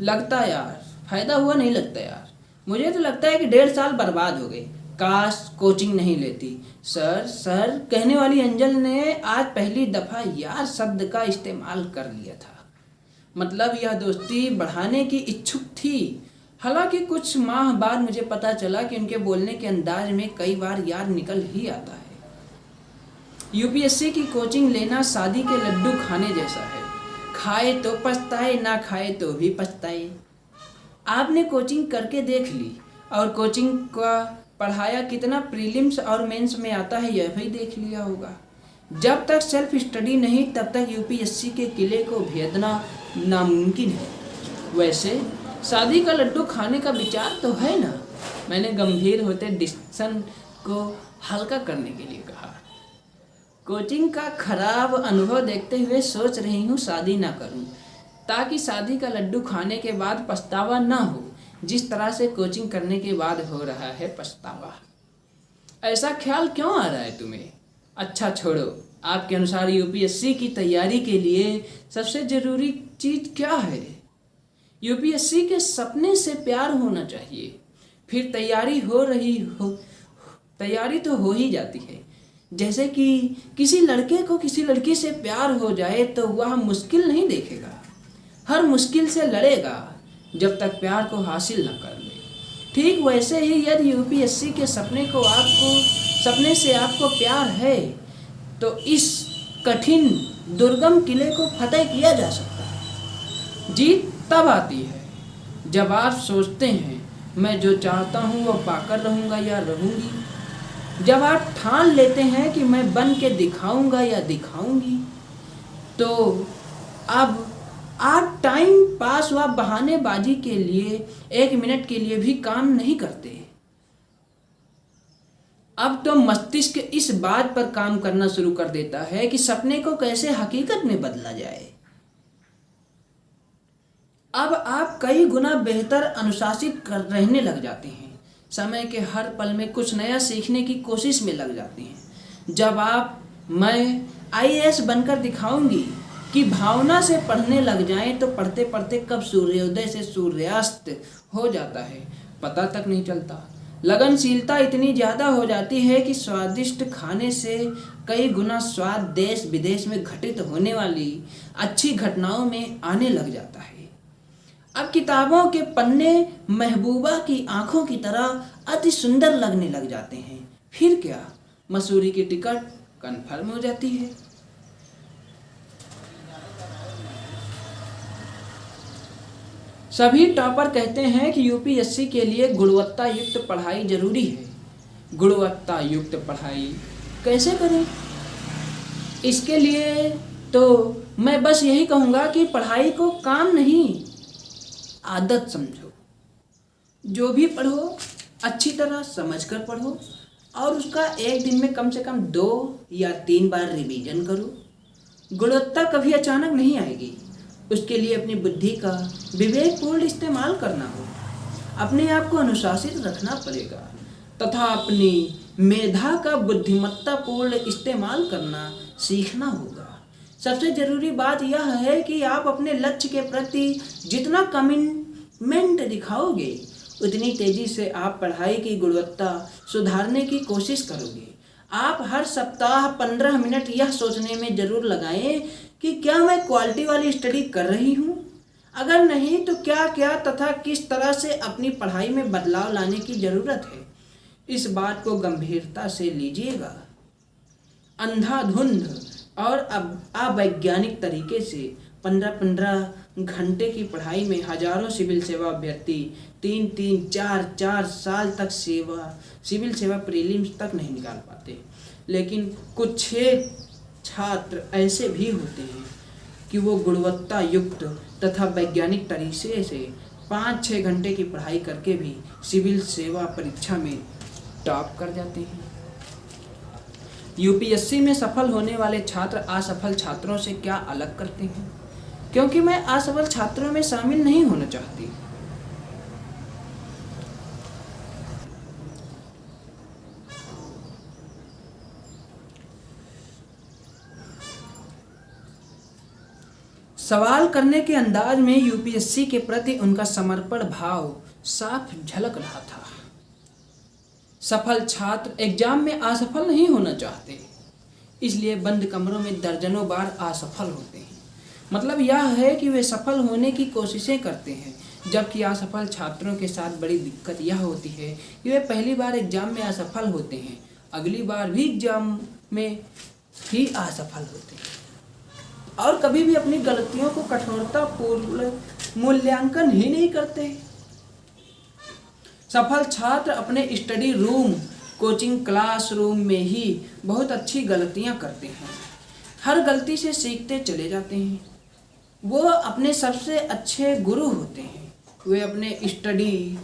लगता यार। फ़ायदा हुआ नहीं लगता यार। मुझे तो लगता है कि 1.5 साल बर्बाद हो गए। काश कोचिंग नहीं लेती। सर कहने वाली एंजल ने आज पहली दफ़ा यार शब्द का इस्तेमाल कर लिया था। मतलब यह दोस्ती बढ़ाने की इच्छुक थी। हालांकि कुछ माह बाद मुझे पता चला कि उनके बोलने के अंदाज में कई बार यार निकल ही आता है। यूपीएससी की कोचिंग लेना शादी के लड्डू खाने जैसा है। खाए तो पछताए, ना खाए तो भी पछताए। आपने कोचिंग करके देख ली और कोचिंग का पढ़ाया कितना प्रीलिम्स और मेंस में आता है यह भी देख लिया होगा। जब तक सेल्फ स्टडी नहीं तब तक यूपीएससी के किले को भेदना नामुमकिन है। वैसे शादी का लड्डू खाने का विचार तो है ना? मैंने गंभीर होते डिस्कशन को हल्का करने के लिए कहा। कोचिंग का खराब अनुभव देखते हुए सोच रही हूँ शादी ना करूँ, ताकि शादी का लड्डू खाने के बाद पछतावा ना हो, जिस तरह से कोचिंग करने के बाद हो रहा है पछतावा। ऐसा ख्याल क्यों आ रहा है तुम्हें? अच्छा छोड़ो, आपके अनुसार यूपीएससी की तैयारी के लिए सबसे ज़रूरी चीज़ क्या है? यूपीएससी के सपने से प्यार होना चाहिए, फिर तैयारी तो हो ही जाती है। जैसे कि किसी लड़के को किसी लड़की से प्यार हो जाए तो वह मुश्किल नहीं देखेगा, हर मुश्किल से लड़ेगा जब तक प्यार को हासिल न कर ले। ठीक वैसे ही यदि यूपीएससी के सपने से आपको प्यार है तो इस कठिन दुर्गम किले को फतेह किया जा सकता है। जीत तब आती है जब आप सोचते हैं मैं जो चाहता हूँ वो पाकर रहूँगा या रहूँगी, जब आप ठान लेते हैं कि मैं बन के दिखाऊँगा या दिखाऊँगी, तो अब आप टाइम पास व बहानेबाजी के लिए 1 मिनट के लिए भी काम नहीं करते। अब तो मस्तिष्क इस बात पर काम करना शुरू कर देता है कि सपने को कैसे हकीकत में बदला जाए। अब आप कई गुना बेहतर अनुशासित कर रहने लग जाते हैं, समय के हर पल में कुछ नया सीखने की कोशिश में लग जाते हैं। जब आप मैं आईएएस बनकर दिखाऊंगी कि भावना से पढ़ने लग जाएं तो पढ़ते पढ़ते कब सूर्योदय से सूर्यास्त हो जाता है पता तक नहीं चलता। लगनशीलता इतनी ज़्यादा हो जाती है कि स्वादिष्ट खाने से कई गुना स्वाद देश विदेश में घटित होने वाली अच्छी घटनाओं में आने लग जाता है। अब किताबों के पन्ने महबूबा की आंखों की तरह अति सुंदर लगने लग जाते हैं। फिर क्या, मसूरी की टिकट कन्फर्म हो जाती है। सभी टॉपर कहते हैं कि यूपीएससी के लिए गुणवत्ता युक्त पढ़ाई जरूरी है। गुणवत्ता युक्त पढ़ाई कैसे करें? इसके लिए तो मैं बस यही कहूँगा कि पढ़ाई को काम नहीं, आदत समझो। जो भी पढ़ो अच्छी तरह समझकर पढ़ो और उसका एक दिन में कम से कम 2 या 3 बार रिवीजन करो। गुणवत्ता कभी अचानक नहीं आएगी, उसके लिए अपनी बुद्धि का विवेकपूर्ण इस्तेमाल करना होगा, अपने आप को अनुशासित रखना पड़ेगा तथा अपनी मेधा का बुद्धिमत्तापूर्ण इस्तेमाल करना सीखना होगा। सबसे ज़रूरी बात यह है कि आप अपने लक्ष्य के प्रति जितना कमिटमेंट दिखाओगे उतनी तेज़ी से आप पढ़ाई की गुणवत्ता सुधारने की कोशिश करोगे। आप हर सप्ताह 15 मिनट यह सोचने में ज़रूर लगाएं कि क्या मैं क्वालिटी वाली स्टडी कर रही हूँ, अगर नहीं तो क्या क्या तथा किस तरह से अपनी पढ़ाई में बदलाव लाने की ज़रूरत है। इस बात को गंभीरता से लीजिएगा। अंधाधुंध और अवैज्ञानिक तरीके से 15-15 घंटे की पढ़ाई में हजारों सिविल सेवा अभ्यर्थी 3-3, 4-4 साल तक सिविल सेवा प्रीलिम्स तक नहीं निकाल पाते। लेकिन कुछ छात्र ऐसे भी होते हैं कि वो गुणवत्ता युक्त तथा वैज्ञानिक तरीके से 5-6 घंटे की पढ़ाई करके भी सिविल सेवा परीक्षा में टॉप कर जाते हैं। यूपीएससी में सफल होने वाले छात्र असफल छात्रों से क्या अलग करते हैं? क्योंकि मैं असफल छात्रों में शामिल नहीं होना चाहती। सवाल करने के अंदाज में यूपीएससी के प्रति उनका समर्पण भाव साफ झलक रहा था। सफल छात्र एग्जाम में असफल नहीं होना चाहते, इसलिए बंद कमरों में दर्जनों बार असफल होते हैं। मतलब यह है कि वे सफल होने की कोशिशें करते हैं, जबकि असफल छात्रों के साथ बड़ी दिक्कत यह होती है कि वे पहली बार एग्जाम में असफल होते हैं, अगली बार भी एग्जाम में ही असफल होते हैं और कभी भी अपनी गलतियों को कठोरतापूर्ण मूल्यांकन ही नहीं करते। सफल छात्र अपने स्टडी रूम, कोचिंग क्लासरूम में ही बहुत अच्छी गलतियां करते हैं, हर गलती से सीखते चले जाते हैं। वो अपने सबसे अच्छे गुरु होते हैं। वे अपने स्टडी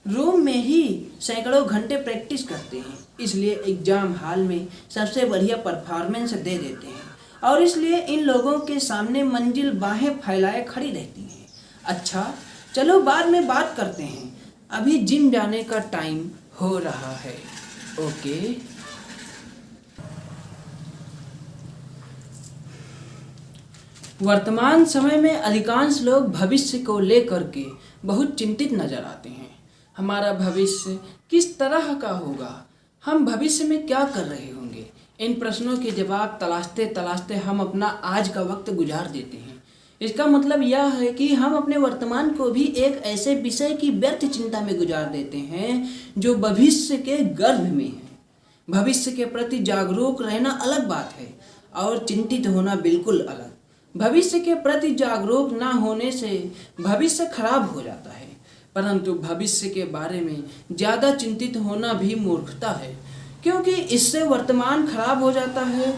रूम में ही सैकड़ों घंटे प्रैक्टिस करते हैं, इसलिए एग्जाम हॉल में सबसे बढ़िया परफॉर्मेंस दे देते हैं और इसलिए इन लोगों के सामने मंजिल बाहें फैलाए खड़ी रहती हैं। अच्छा चलो बाद में बात करते हैं, अभी जिम जाने का टाइम हो रहा है। ओके। वर्तमान समय में अधिकांश लोग भविष्य को लेकर के बहुत चिंतित नजर आते हैं। हमारा भविष्य किस तरह का होगा, हम भविष्य में क्या कर रहे होंगे, इन प्रश्नों के जवाब तलाशते तलाशते हम अपना आज का वक्त गुजार देते हैं। इसका मतलब यह है कि हम अपने वर्तमान को भी एक ऐसे विषय की व्यर्थ चिंता में गुजार देते हैं जो भविष्य के गर्भ में है। भविष्य के प्रति जागरूक रहना अलग बात है और चिंतित होना बिल्कुल अलग। भविष्य के प्रति जागरूक ना होने से भविष्य खराब हो जाता है। परंतु भविष्य के बारे में ज़्यादा चिंतित होना भी मूर्खता है, क्योंकि इससे वर्तमान खराब हो जाता है।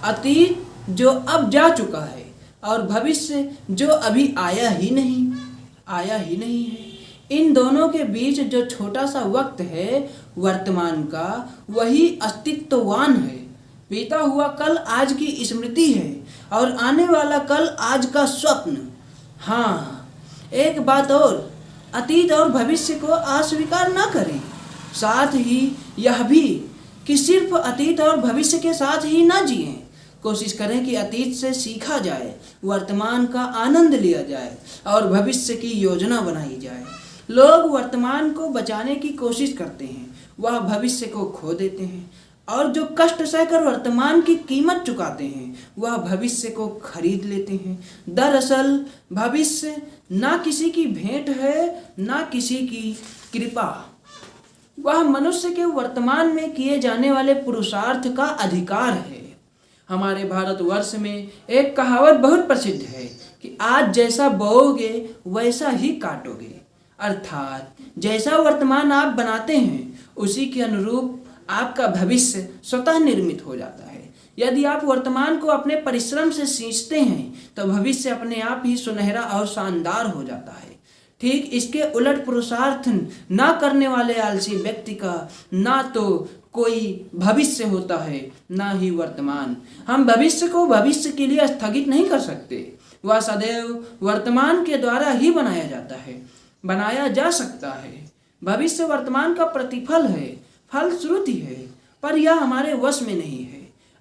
अतीत जो अब जा चुका है और भविष्य जो अभी आया ही नहीं है, इन दोनों के बीच जो छोटा सा वक्त है वर्तमान का, वही अस्तित्ववान है। बीता हुआ कल आज की स्मृति है और आने वाला कल आज का स्वप्न। हाँ, एक बात और, अतीत और भविष्य को अस्वीकार न करें। साथ ही यह भी कि सिर्फ अतीत और भविष्य के साथ ही न जिएं। कोशिश करें कि अतीत से सीखा जाए, वर्तमान का आनंद लिया जाए और भविष्य की योजना बनाई जाए। लोग वर्तमान को बचाने की कोशिश करते हैं, वह भविष्य को खो देते हैं, और जो कष्ट सहकर वर्तमान की कीमत चुकाते हैं वह भविष्य को खरीद लेते हैं। दरअसल भविष्य ना किसी की भेंट है, ना किसी की कृपा, वह मनुष्य के वर्तमान में किए जाने वाले पुरुषार्थ का अधिकार है। हमारे भारतवर्ष में एक कहावत बहुत प्रसिद्ध है कि आज जैसा बोओगे वैसा ही काटोगे, अर्थात जैसा वर्तमान आप बनाते हैं उसी के अनुरूप आपका भविष्य स्वतः निर्मित हो जाता है। यदि आप वर्तमान को अपने परिश्रम से सींचते हैं तो भविष्य अपने आप ही सुनहरा और शानदार हो जाता है। ठीक इसके उलट पुरुषार्थ ना करने वाले आलसी व्यक्ति का ना तो कोई भविष्य होता है, ना ही वर्तमान। हम भविष्य को भविष्य के लिए स्थगित नहीं कर सकते, वह सदैव वर्तमान के द्वारा ही बनाया जा सकता है। भविष्य वर्तमान का प्रतिफल है, फलश्रुति है, पर यह हमारे वश में नहीं है।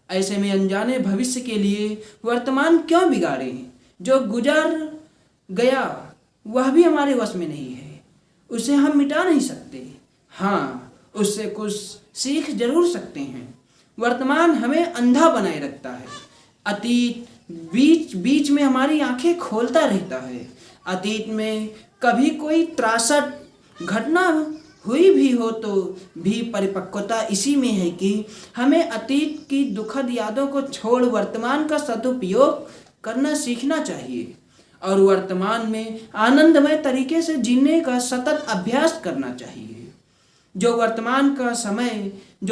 ऐसे में अनजाने भविष्य के लिए वर्तमान क्यों बिगाड़ें? जो गुजर गया वह भी हमारे वश में नहीं है, उसे हम मिटा नहीं सकते। हाँ, उससे कुछ सीख जरूर सकते हैं। वर्तमान हमें अंधा बनाए रखता है, अतीत बीच बीच में हमारी आंखें खोलता रहता है। अतीत में कभी कोई त्रासद घटना हुई भी हो तो भी परिपक्वता इसी में है कि हमें अतीत की दुखद यादों को छोड़ वर्तमान का सदुपयोग करना सीखना चाहिए और वर्तमान में आनंदमय तरीके से जीने का सतत अभ्यास करना चाहिए। जो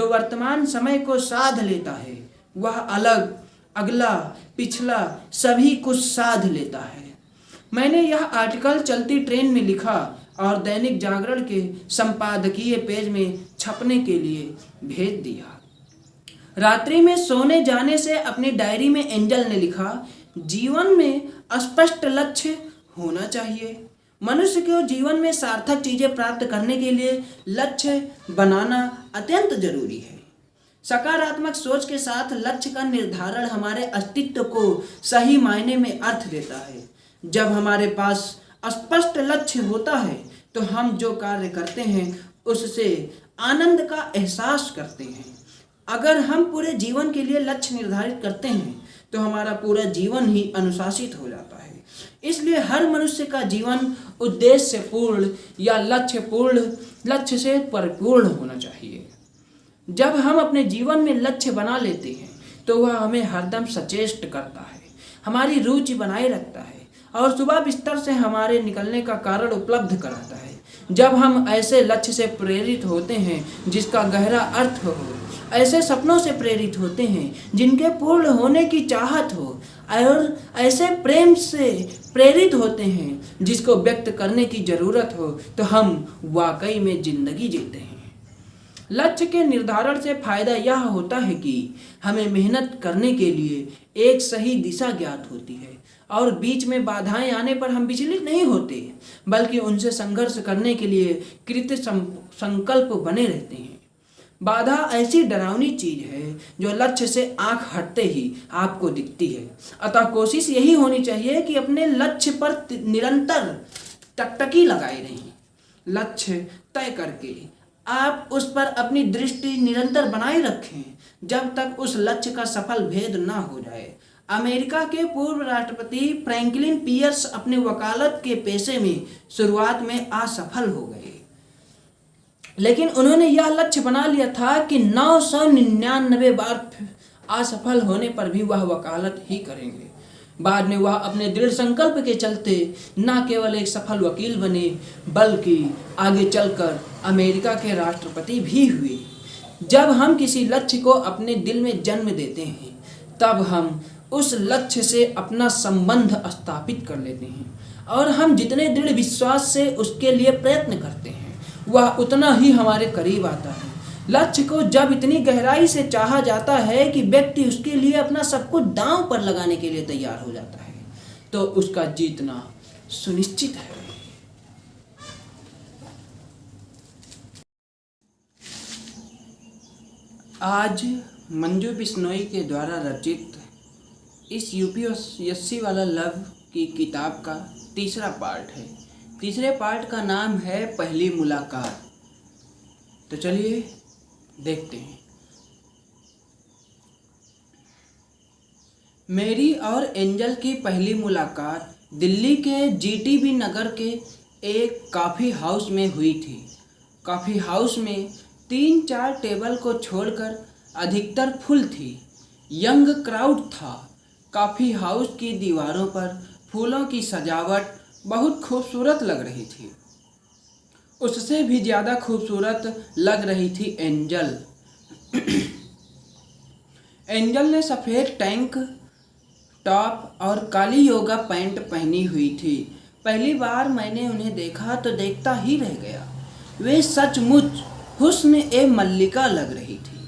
वर्तमान समय को साध लेता है वह अगला पिछला सभी कुछ साध लेता है। मैंने यह आर्टिकल चलती ट्रेन में लिखा और दैनिक जागरण के संपादकीय पेज में छपने के लिए भेज दिया। रात्रि में सोने जाने से अपनी डायरी में एंजल ने लिखा, जीवन में स्पष्ट लक्ष्य होना चाहिए। मनुष्य को जीवन में सार्थक चीजें प्राप्त करने के लिए लक्ष्य बनाना अत्यंत जरूरी है। सकारात्मक सोच के साथ लक्ष्य का निर्धारण हमारे अस्तित्व को सही मायने में अर्थ देता है। जब हमारे पास स्पष्ट लक्ष्य होता है तो हम जो कार्य करते हैं उससे आनंद का एहसास करते हैं। अगर हम पूरे जीवन के लिए लक्ष्य निर्धारित करते हैं तो हमारा पूरा जीवन ही अनुशासित हो जाता है। इसलिए हर मनुष्य का जीवन उद्देश्य पूर्ण या लक्ष्य से परिपूर्ण होना चाहिए। जब हम अपने जीवन में लक्ष्य बना लेते हैं तो वह हमें हरदम सचेष्ट करता है, हमारी रुचि बनाए रखता है और सुबह बिस्तर से हमारे निकलने का कारण उपलब्ध कराता है। जब हम ऐसे लक्ष्य से प्रेरित होते हैं जिसका गहरा अर्थ हो, ऐसे सपनों से प्रेरित होते हैं जिनके पूर्ण होने की चाहत हो और ऐसे प्रेम से प्रेरित होते हैं जिसको व्यक्त करने की जरूरत हो, तो हम वाकई में जिंदगी जीते हैं। लक्ष्य के निर्धारण से फायदा यह होता है कि हमें मेहनत करने के लिए एक सही दिशा ज्ञात होती है और बीच में बाधाएं आने पर हम विचलित नहीं होते, बल्कि उनसे संघर्ष करने के लिए कृत संकल्प बने रहते हैं। बाधा ऐसी डरावनी चीज है जो लक्ष्य से आंख हटते ही आपको दिखती है। अतः कोशिश यही होनी चाहिए कि अपने लक्ष्य पर निरंतर टकटकी लगाए रहें। लक्ष्य तय करके आप उस पर अपनी दृष्टि निरंतर बनाए रखें जब तक उस लक्ष्य का सफल भेद ना हो जाए। अमेरिका के पूर्व राष्ट्रपति फ्रैंकलिन पियर्स अपने वकालत के पेशे में शुरुआत में असफल हो गए, लेकिन उन्होंने यह लक्ष्य बना लिया था कि 999 बार असफल होने पर भी वह वकालत ही करेंगे। बाद में वह अपने दृढ़ संकल्प के चलते न केवल एक सफल वकील बने बल्कि आगे चलकर अमेरिका के राष्ट्रपति भी हुए। जब हम किसी लक्ष्य को अपने दिल में जन्म देते हैं तब हम उस लक्ष्य से अपना संबंध स्थापित कर लेते हैं और हम जितने दृढ़ विश्वास से उसके लिए प्रयत्न करते हैं वह उतना ही हमारे करीब आता है। लक्ष्य को जब इतनी गहराई से चाहा जाता है कि व्यक्ति उसके लिए अपना सब कुछ दांव पर लगाने के लिए तैयार हो जाता है तो उसका जीतना सुनिश्चित है। आज मंजू बिश्नोई के द्वारा रचित इस यूपीएससी वाला लव की किताब का तीसरा पार्ट है। तीसरे पार्ट का नाम है पहली मुलाकात। तो चलिए देखते हैं। मेरी और एंजल की पहली मुलाकात दिल्ली के जीटीबी नगर के एक कॉफ़ी हाउस में हुई थी। कॉफ़ी हाउस में 3-4 टेबल को छोड़कर अधिकतर फुल थी। यंग क्राउड था। कॉफ़ी हाउस की दीवारों पर फूलों की सजावट बहुत खूबसूरत लग रही थी। उससे भी ज़्यादा खूबसूरत लग रही थी एंजल। एंजल ने सफ़ेद टैंक टॉप और काली योगा पैंट पहनी हुई थी। पहली बार मैंने उन्हें देखा तो देखता ही रह गया। वे सचमुच हुस्न ए मल्लिका लग रही थी।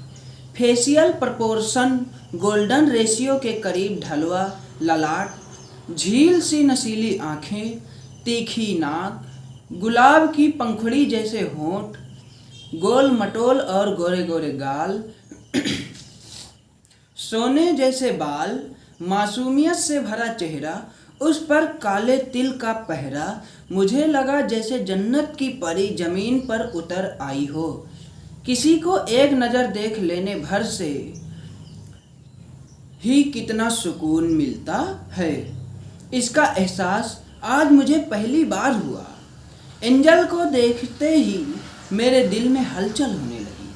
फेशियल प्रपोर्शन, गोल्डन रेशियो के करीब ढलवा ललाट, झील सी नसीली आँखें, तीखी नाक, गुलाब की पंखुड़ी जैसे होंठ, गोल मटोल और गोरे गोरे गाल, सोने जैसे बाल, मासूमियत से भरा चेहरा, उस पर काले तिल का पहरा। मुझे लगा जैसे जन्नत की परी जमीन पर उतर आई हो। किसी को एक नज़र देख लेने भर से ही कितना सुकून मिलता है, इसका एहसास आज मुझे पहली बार हुआ। एंजल को देखते ही मेरे दिल में हलचल होने लगी।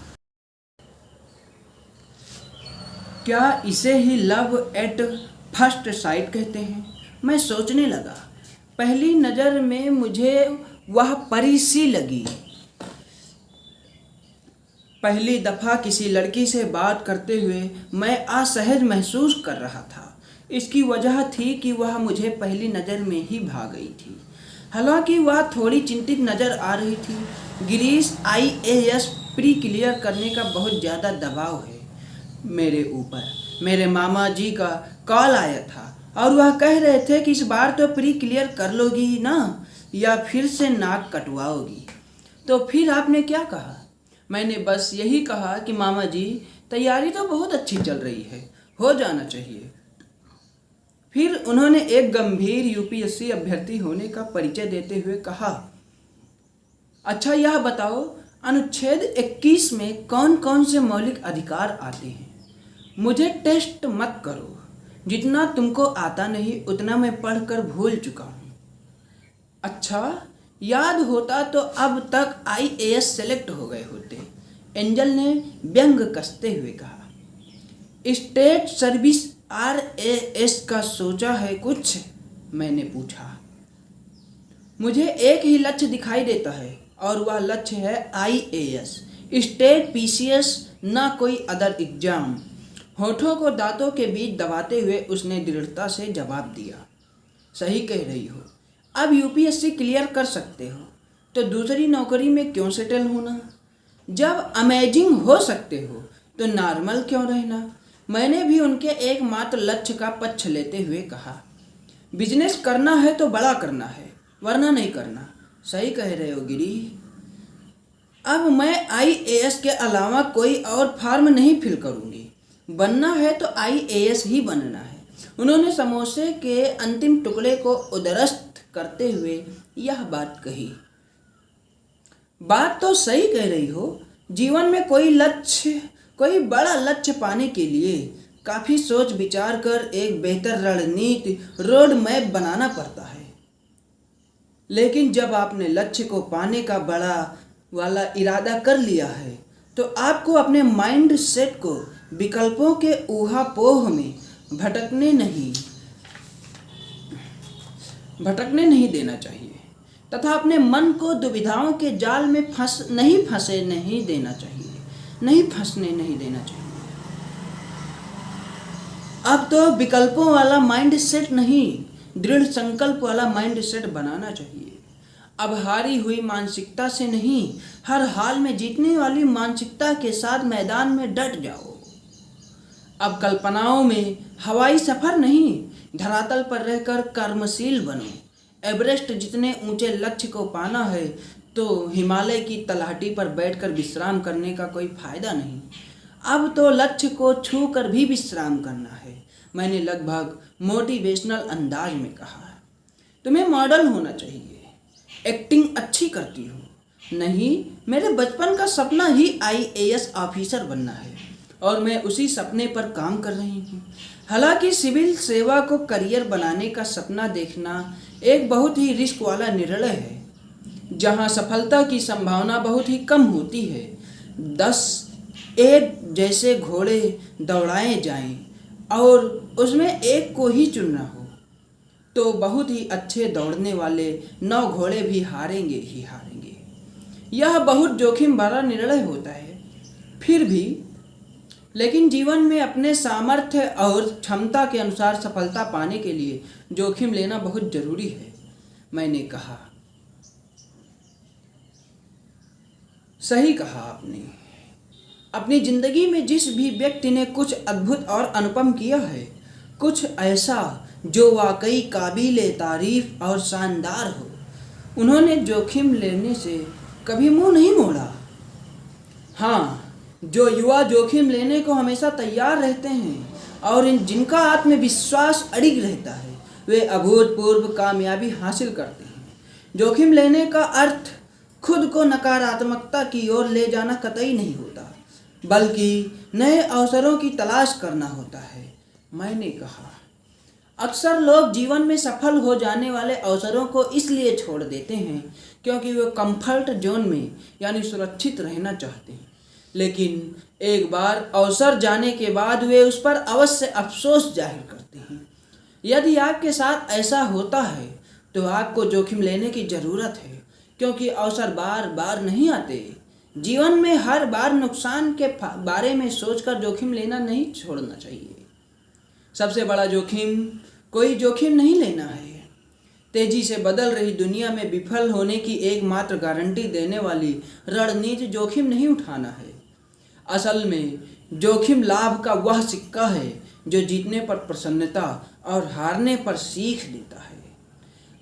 क्या इसे ही लव एट फर्स्ट साइट कहते हैं? मैं सोचने लगा। पहली नज़र में मुझे वह परी सी लगी। पहली दफ़ा किसी लड़की से बात करते हुए मैं असहज महसूस कर रहा था। इसकी वजह थी कि वह मुझे पहली नज़र में ही भा गई थी। हालांकि वह थोड़ी चिंतित नज़र आ रही थी। गिरीश IAS प्री क्लियर करने का बहुत ज़्यादा दबाव है मेरे ऊपर। मेरे मामा जी का कॉल आया था और वह कह रहे थे कि इस बार तो प्री क्लियर कर लोगी ही ना, या फिर से नाक कटवाओगी। तो फिर आपने क्या कहा? मैंने बस यही कहा कि मामा जी तैयारी तो बहुत अच्छी चल रही है, हो जाना चाहिए। फिर उन्होंने एक गंभीर यूपीएससी अभ्यर्थी होने का परिचय देते हुए कहा, अच्छा यह बताओ अनुच्छेद 21 में कौन कौन से मौलिक अधिकार आते हैं? मुझे टेस्ट मत करो। जितना तुमको आता नहीं उतना मैं पढ़कर भूल चुका हूँ। अच्छा, याद होता तो अब तक IAS सेलेक्ट हो गए होते, एंजल ने व्यंग कसते हुए कहा। स्टेट सर्विस RAS का सोचा है कुछ? मैंने पूछा। मुझे एक ही लक्ष्य दिखाई देता है और वह लक्ष्य है IAS, स्टेट PCS, ना कोई अदर एग्जाम। होठों को दांतों के बीच दबाते हुए उसने दृढ़ता से जवाब दिया। सही कह रही हो। अब यूपीएससी क्लियर कर सकते हो तो दूसरी नौकरी में क्यों सेटल होना? जब अमेजिंग हो सकते हो तो नॉर्मल क्यों रहना? मैंने भी उनके एकमात्र लक्ष्य का पक्ष लेते हुए कहा। बिजनेस करना है तो बड़ा करना है, वरना नहीं करना। सही कह रहे हो गिरी। अब मैं IAS के अलावा कोई और फॉर्म नहीं फिल करूँगी। बनना है तो IAS ही बनना है। उन्होंने समोसे के अंतिम टुकड़े को उदरस्त करते हुए यह बात कही। बात तो सही कह रही हो। जीवन में कोई बड़ा लक्ष्य पाने के लिए काफ़ी सोच विचार कर एक बेहतर रणनीति रोड मैप बनाना पड़ता है। लेकिन जब आपने लक्ष्य को पाने का बड़ा वाला इरादा कर लिया है तो आपको अपने माइंड सेट को विकल्पों के ऊहापोह में भटकने नहीं भटकने नहीं देना चाहिए तथा अपने मन को दुविधाओं के जाल में फंसने नहीं देना चाहिए। अब तो विकल्पों वाला माइंड सेट नहीं, दृढ़ संकल्प वाला माइंड सेट बनाना चाहिए। अब हारी हुई मानसिकता से नहीं, हर हाल में जीतने वाली मानसिकता के साथ मैदान में डट जाओ। अब कल्पनाओं में हवाई सफर नहीं, धरातल पर रहकर कर्मशील बनो। एवरेस्ट जितने ऊंचे लक्ष्य को पाना है तो हिमालय की तलहटी पर बैठकर विश्राम करने का कोई फायदा नहीं। अब तो लक्ष्य को छू कर भी विश्राम करना है, मैंने लगभग मोटिवेशनल अंदाज में कहा। तुम्हें मॉडल होना चाहिए। एक्टिंग अच्छी करती हो? नहीं, मेरे बचपन का सपना ही IAS ऑफिसर बनना है और मैं उसी सपने पर काम कर रही हूँ। हालांकि सिविल सेवा को करियर बनाने का सपना देखना एक बहुत ही रिस्क वाला निर्णय है, जहाँ सफलता की संभावना बहुत ही कम होती है। 10 एक जैसे घोड़े दौड़ाए जाएं और उसमें एक को ही चुनना हो तो बहुत ही अच्छे दौड़ने वाले 9 घोड़े भी हारेंगे ही हारेंगे। यह बहुत जोखिम भरा निर्णय होता है, फिर भी लेकिन जीवन में अपने सामर्थ्य और क्षमता के अनुसार सफलता पाने के लिए जोखिम लेना बहुत जरूरी है, मैंने कहा। सही कहा आपने। अपनी जिंदगी में जिस भी व्यक्ति ने कुछ अद्भुत और अनुपम किया है, कुछ ऐसा जो वाकई काबिले तारीफ और शानदार हो, उन्होंने जोखिम लेने से कभी मुंह नहीं मोड़ा। हाँ, जो युवा जोखिम लेने को हमेशा तैयार रहते हैं और जिनका आत्मविश्वास अडिग रहता है, वे अभूतपूर्व कामयाबी हासिल करते हैं। जोखिम लेने का अर्थ खुद को नकारात्मकता की ओर ले जाना कतई नहीं होता, बल्कि नए अवसरों की तलाश करना होता है, मैंने कहा। अक्सर लोग जीवन में सफल हो जाने वाले अवसरों को इसलिए छोड़ देते हैं क्योंकि वे कंफर्ट जोन में यानी सुरक्षित रहना चाहते हैं, लेकिन एक बार अवसर जाने के बाद वे उस पर अवश्य अफसोस जाहिर करते हैं। यदि आपके साथ ऐसा होता है तो आपको जोखिम लेने की ज़रूरत है, क्योंकि अवसर बार बार नहीं आते। जीवन में हर बार नुकसान के बारे में सोचकर जोखिम लेना नहीं छोड़ना चाहिए। सबसे बड़ा जोखिम कोई जोखिम नहीं लेना है। तेजी से बदल रही दुनिया में विफल होने की एकमात्र गारंटी देने वाली रणनीति जोखिम नहीं उठाना है। असल में जोखिम लाभ का वह सिक्का है जो जीतने पर प्रसन्नता और हारने पर सीख देता है।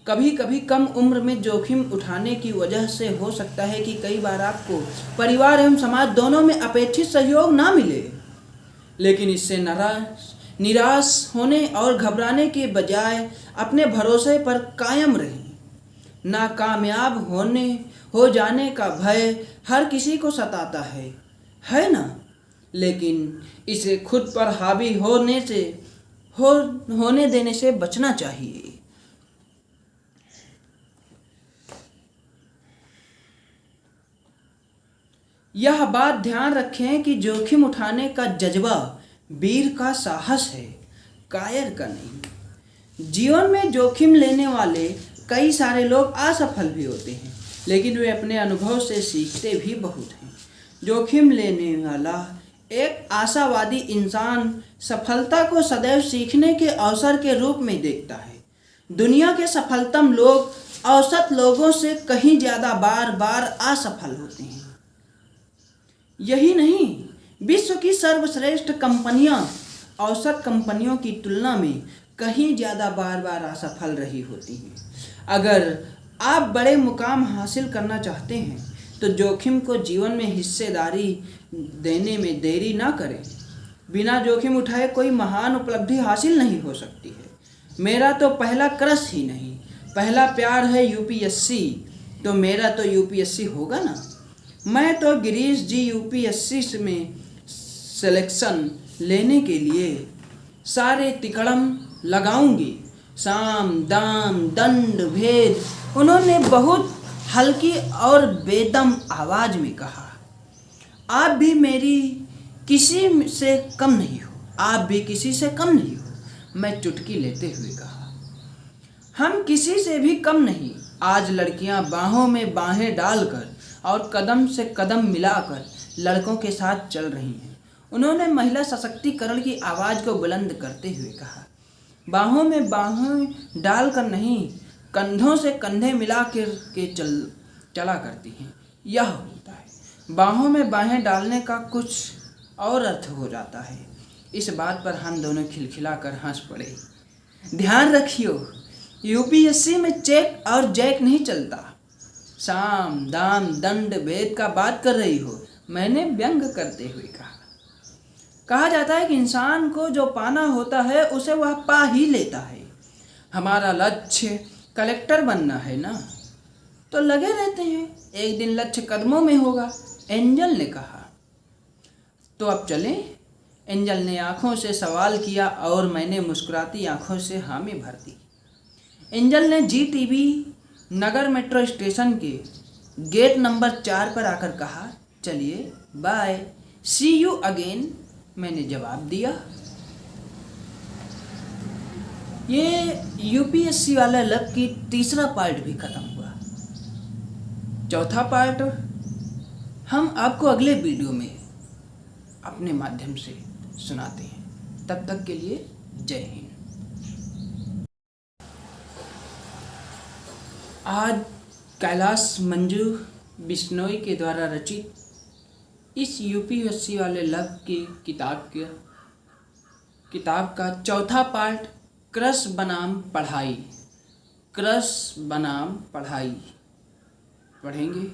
कभी कभी कम उम्र में जोखिम उठाने की वजह से हो सकता है कि कई बार आपको परिवार एवं समाज दोनों में अपेक्षित सहयोग ना मिले, लेकिन इससे निराश होने और घबराने के बजाय अपने भरोसे पर कायम रहें। नाकामयाब हो जाने का भय हर किसी को सताता है ना? लेकिन इसे खुद पर हावी होने देने से बचना चाहिए। यह बात ध्यान रखें कि जोखिम उठाने का जज्बा वीर का साहस है, कायर का नहीं। जीवन में जोखिम लेने वाले कई सारे लोग असफल भी होते हैं, लेकिन वे अपने अनुभव से सीखते भी बहुत हैं। जोखिम लेने वाला एक आशावादी इंसान सफलता को सदैव सीखने के अवसर के रूप में देखता है। दुनिया के सफलतम लोग औसत लोगों से कहीं ज़्यादा बार असफल होते हैं। यही नहीं, विश्व की सर्वश्रेष्ठ कंपनियां औसत कंपनियों की तुलना में कहीं ज़्यादा बार असफल रही होती हैं। अगर आप बड़े मुकाम हासिल करना चाहते हैं तो जोखिम को जीवन में हिस्सेदारी देने में देरी ना करें। बिना जोखिम उठाए कोई महान उपलब्धि हासिल नहीं हो सकती है। मेरा तो पहला क्रश ही नहीं, पहला प्यार है UPSC, तो मेरा तो UPSC होगा ना। मैं तो गिरीश जी UPSC में सिलेक्शन लेने के लिए सारे तिकड़म लगाऊंगी। साम दाम दंड भेद, उन्होंने बहुत हल्की और बेदम आवाज में कहा। आप भी मेरी किसी से कम नहीं हो, आप भी किसी से कम नहीं हो, मैं चुटकी लेते हुए कहा। हम किसी से भी कम नहीं। आज लड़कियां बाहों में बाहें डालकर और कदम से कदम मिलाकर लड़कों के साथ चल रही हैं। उन्होंने महिला सशक्तिकरण की आवाज़ को बुलंद करते हुए कहा, बाहों में बाहें डालकर नहीं, कंधों से कंधे मिला के चला करती हैं। यह होता है, बाहों में बाहें डालने का कुछ और अर्थ हो जाता है। इस बात पर हम दोनों खिलखिलाकर हंस पड़े। ध्यान रखियो, यूपीएससी में चेक और जैक नहीं चलता। साम दाम दंड भेद का बात कर रही हो, मैंने व्यंग करते हुए कहा जाता है कि इंसान को जो पाना होता है उसे वह पा ही लेता है। हमारा लक्ष्य कलेक्टर बनना है ना, तो लगे रहते हैं, एक दिन लक्ष्य कदमों में होगा, एंजल ने कहा। तो अब चलें? एंजल ने आंखों से सवाल किया और मैंने मुस्कुराती आंखों से हामी भर दी। एंजल ने जीटीबी नगर मेट्रो स्टेशन के गेट नंबर 4 पर आकर कहा, चलिए बाय, सी यू अगेन। मैंने जवाब दिया। ये यूपीएससी वाला लब की तीसरा पार्ट भी खत्म हुआ। चौथा पार्ट हम आपको अगले वीडियो में अपने माध्यम से सुनाते हैं। तब तक के लिए जय हिंद। आज कैलाश मंजू बिश्नोई के द्वारा रचित इस यूपीएससी वाले लब की किताब का चौथा पार्ट क्रश बनाम पढ़ाई पढ़ेंगे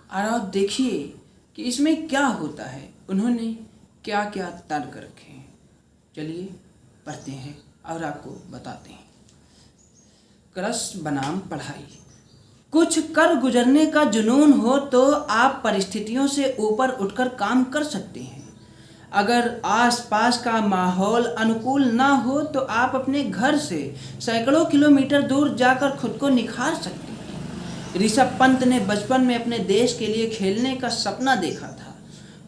और आप देखिए कि इसमें क्या होता है, उन्होंने क्या क्या तर्क रखे हैं। चलिए पढ़ते हैं और आपको बताते हैं। क्रश बनाम पढ़ाई। कुछ कर गुजरने का जुनून हो तो आप परिस्थितियों से ऊपर उठकर काम कर सकते हैं। अगर आसपास का माहौल अनुकूल ना हो तो आप अपने घर से सैकड़ों किलोमीटर दूर जाकर खुद को निखार सकते हैं। ऋषभ पंत ने बचपन में अपने देश के लिए खेलने का सपना देखा था,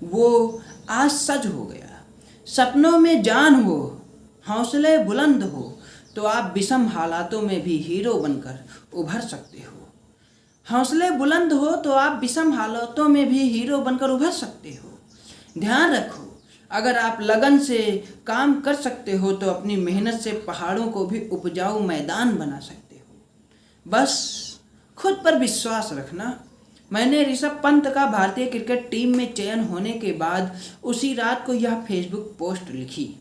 वो आज सच हो गया। सपनों में जान हो, हौसले बुलंद हो तो आप विषम हालातों में भी हीरो बनकर उभर सकते हो। हौसले बुलंद हो तो आप विषम हालातों में भी हीरो बनकर उभर सकते हो। ध्यान रखो, अगर आप लगन से काम कर सकते हो तो अपनी मेहनत से पहाड़ों को भी उपजाऊ मैदान बना सकते हो। बस खुद पर विश्वास रखना। मैंने ऋषभ पंत का भारतीय क्रिकेट टीम में चयन होने के बाद उसी रात को यह फेसबुक पोस्ट लिखी।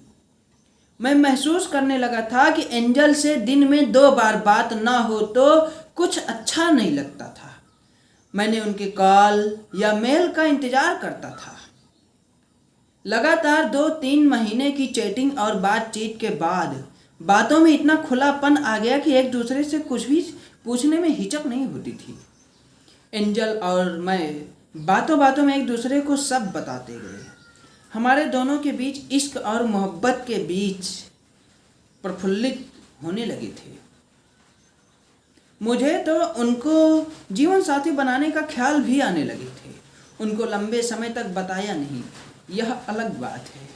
मैं महसूस करने लगा था कि एंजल से दिन में 2 बार बात ना हो तो कुछ अच्छा नहीं लगता था। मैंने उनके कॉल या मेल का इंतजार करता था। लगातार 2-3 महीने की चैटिंग और बातचीत के बाद बातों में इतना खुलापन आ गया कि एक दूसरे से कुछ भी पूछने में हिचक नहीं होती थी। एंजल और मैं बातों बातों में एक दूसरे को सब बताते गए। हमारे दोनों के बीच इश्क और मोहब्बत के बीच प्रफुल्लित होने लगे थे। मुझे तो उनको जीवन साथी बनाने का ख्याल भी आने लगे थे। उनको लंबे समय तक बताया नहीं, यह अलग बात है।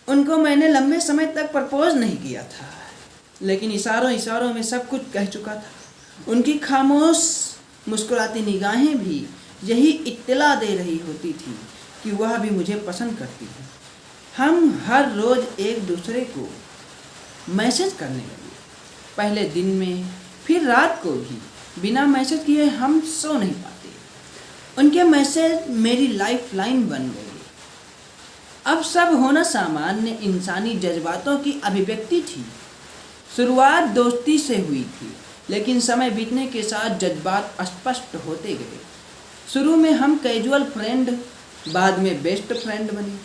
उनको मैंने लंबे समय तक प्रपोज नहीं किया था, लेकिन इशारों में सब कुछ कह चुका था। उनकी खामोश मुस्कुराती निगाहें भी यही इत्तला दे रही होती थी कि वह भी मुझे पसंद करती है। हम हर रोज़ एक दूसरे को मैसेज करने लगे, पहले दिन में फिर रात को भी। बिना मैसेज किए हम सो नहीं पाते। उनके मैसेज मेरी लाइफ लाइन बन गए। अब सब होना सामान्य इंसानी जज्बातों की अभिव्यक्ति थी। शुरुआत दोस्ती से हुई थी, लेकिन समय बीतने के साथ जज्बात स्पष्ट होते गए। शुरू में हम कैजुअल फ्रेंड, बाद में बेस्ट फ्रेंड बने,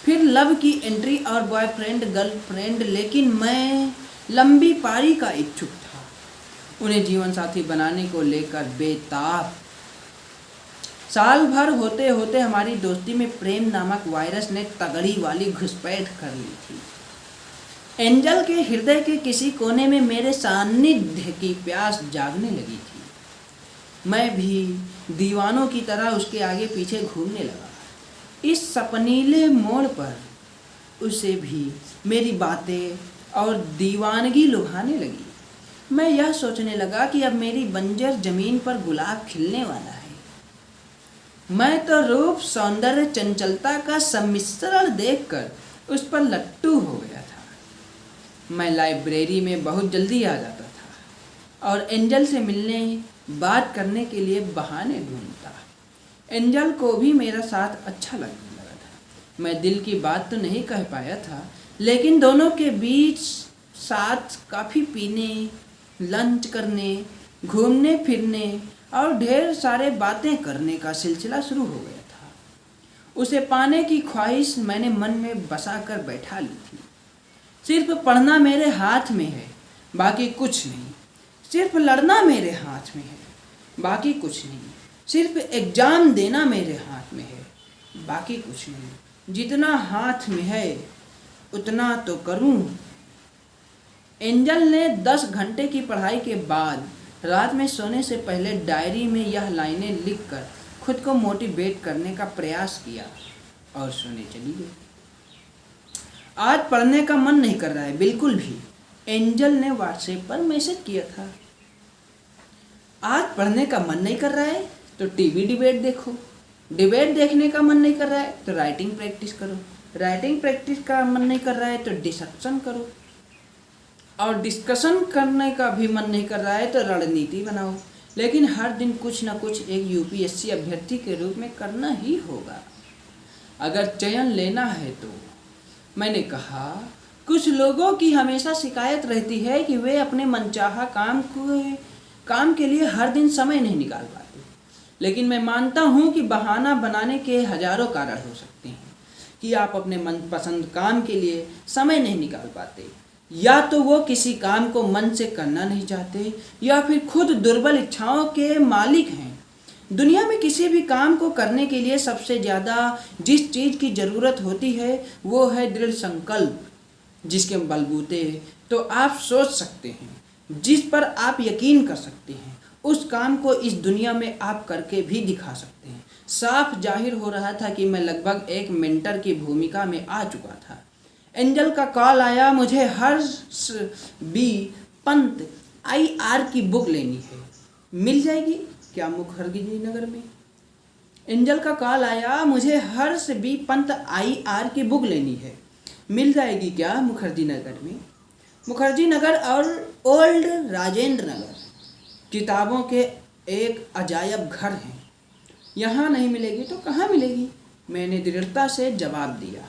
फिर लव की एंट्री और बॉयफ्रेंड गर्लफ्रेंड। लेकिन मैं लंबी पारी का इच्छुक था, उन्हें जीवन साथी बनाने को लेकर बेताब। साल भर होते होते हमारी दोस्ती में प्रेम नामक वायरस ने तगड़ी वाली घुसपैठ कर ली थी। एंजल के हृदय के किसी कोने में मेरे सान्निध्य की प्यास जागने लगी थी। मैं भी दीवानों की तरह उसके आगे पीछे घूमने लगा। इस सपनीले मोड़ पर उसे भी मेरी बातें और दीवानगी लुभाने लगी। मैं यह सोचने लगा कि अब मेरी बंजर जमीन पर गुलाब खिलने वाला है। मैं तो रूप सौंदर्य चंचलता का सम्मिश्रण देखकर उस पर लट्टू हो गया था। मैं लाइब्रेरी में बहुत जल्दी आ जाता था और एंजल से मिलने बात करने के लिए बहाने ढूंढता। एंजल को भी मेरा साथ अच्छा लगने लगा था। मैं दिल की बात तो नहीं कह पाया था, लेकिन दोनों के बीच साथ कॉफ़ी पीने, लंच करने, घूमने फिरने और ढेर सारे बातें करने का सिलसिला शुरू हो गया था। उसे पाने की ख्वाहिश मैंने मन में बसा कर बैठा ली थी। सिर्फ पढ़ना मेरे हाथ में है, बाकी कुछ नहीं। सिर्फ लड़ना मेरे हाथ में है, बाकी कुछ नहीं। सिर्फ एग्ज़ाम देना मेरे हाथ में है, बाकी कुछ नहीं। जितना हाथ में है उतना तो करूं। एंजल ने 10 घंटे की पढ़ाई के बाद रात में सोने से पहले डायरी में यह लाइनें लिखकर खुद को मोटिवेट करने का प्रयास किया और सोने चली गई। आज पढ़ने का मन नहीं कर रहा है बिल्कुल भी, एंजल ने व्हाट्सएप पर मैसेज किया था। आज पढ़ने का मन नहीं कर रहा है तो टीवी डिबेट देखो, डिबेट देखने का मन नहीं कर रहा है तो राइटिंग प्रैक्टिस करो, राइटिंग प्रैक्टिस का मन नहीं कर रहा है तो डिस्कशन करो, और डिस्कशन करने का भी मन नहीं कर रहा है तो रणनीति बनाओ। लेकिन हर दिन कुछ ना कुछ एक यूपीएससी अभ्यर्थी के रूप में करना ही होगा अगर चयन लेना है तो। मैंने कहा, कुछ लोगों की हमेशा शिकायत रहती है कि वे अपने मनचाहा काम के लिए हर दिन समय नहीं निकाल पाते, लेकिन मैं मानता हूँ कि बहाना बनाने के हजारों कारण हो सकते हैं कि आप अपने मनपसंद काम के लिए समय नहीं निकाल पाते। या तो वो किसी काम को मन से करना नहीं चाहते, या फिर खुद दुर्बल इच्छाओं के मालिक हैं। दुनिया में किसी भी काम को करने के लिए सबसे ज़्यादा जिस चीज़ की ज़रूरत होती है वो है दृढ़ संकल्प, जिसके बलबूते तो आप सोच सकते हैं, जिस पर आप यकीन कर सकते हैं, उस काम को इस दुनिया में आप करके भी दिखा सकते हैं। साफ जाहिर हो रहा था कि मैं लगभग एक मेंटर की भूमिका में आ चुका था। एंजल का कॉल आया, मुझे हर्ष बी पंत IR की बुक लेनी है, मिल जाएगी क्या मुखर्जी नगर में? एंजल का कॉल आया, मुझे हर्ष बी पंत IR की बुक लेनी है, मिल जाएगी क्या मुखर्जी नगर में? मुखर्जी नगर और ओल्ड राजेंद्र नगर किताबों के एक अजायब घर हैं। यहाँ नहीं मिलेगी तो कहाँ मिलेगी? मैंने दृढ़ता से जवाब दिया।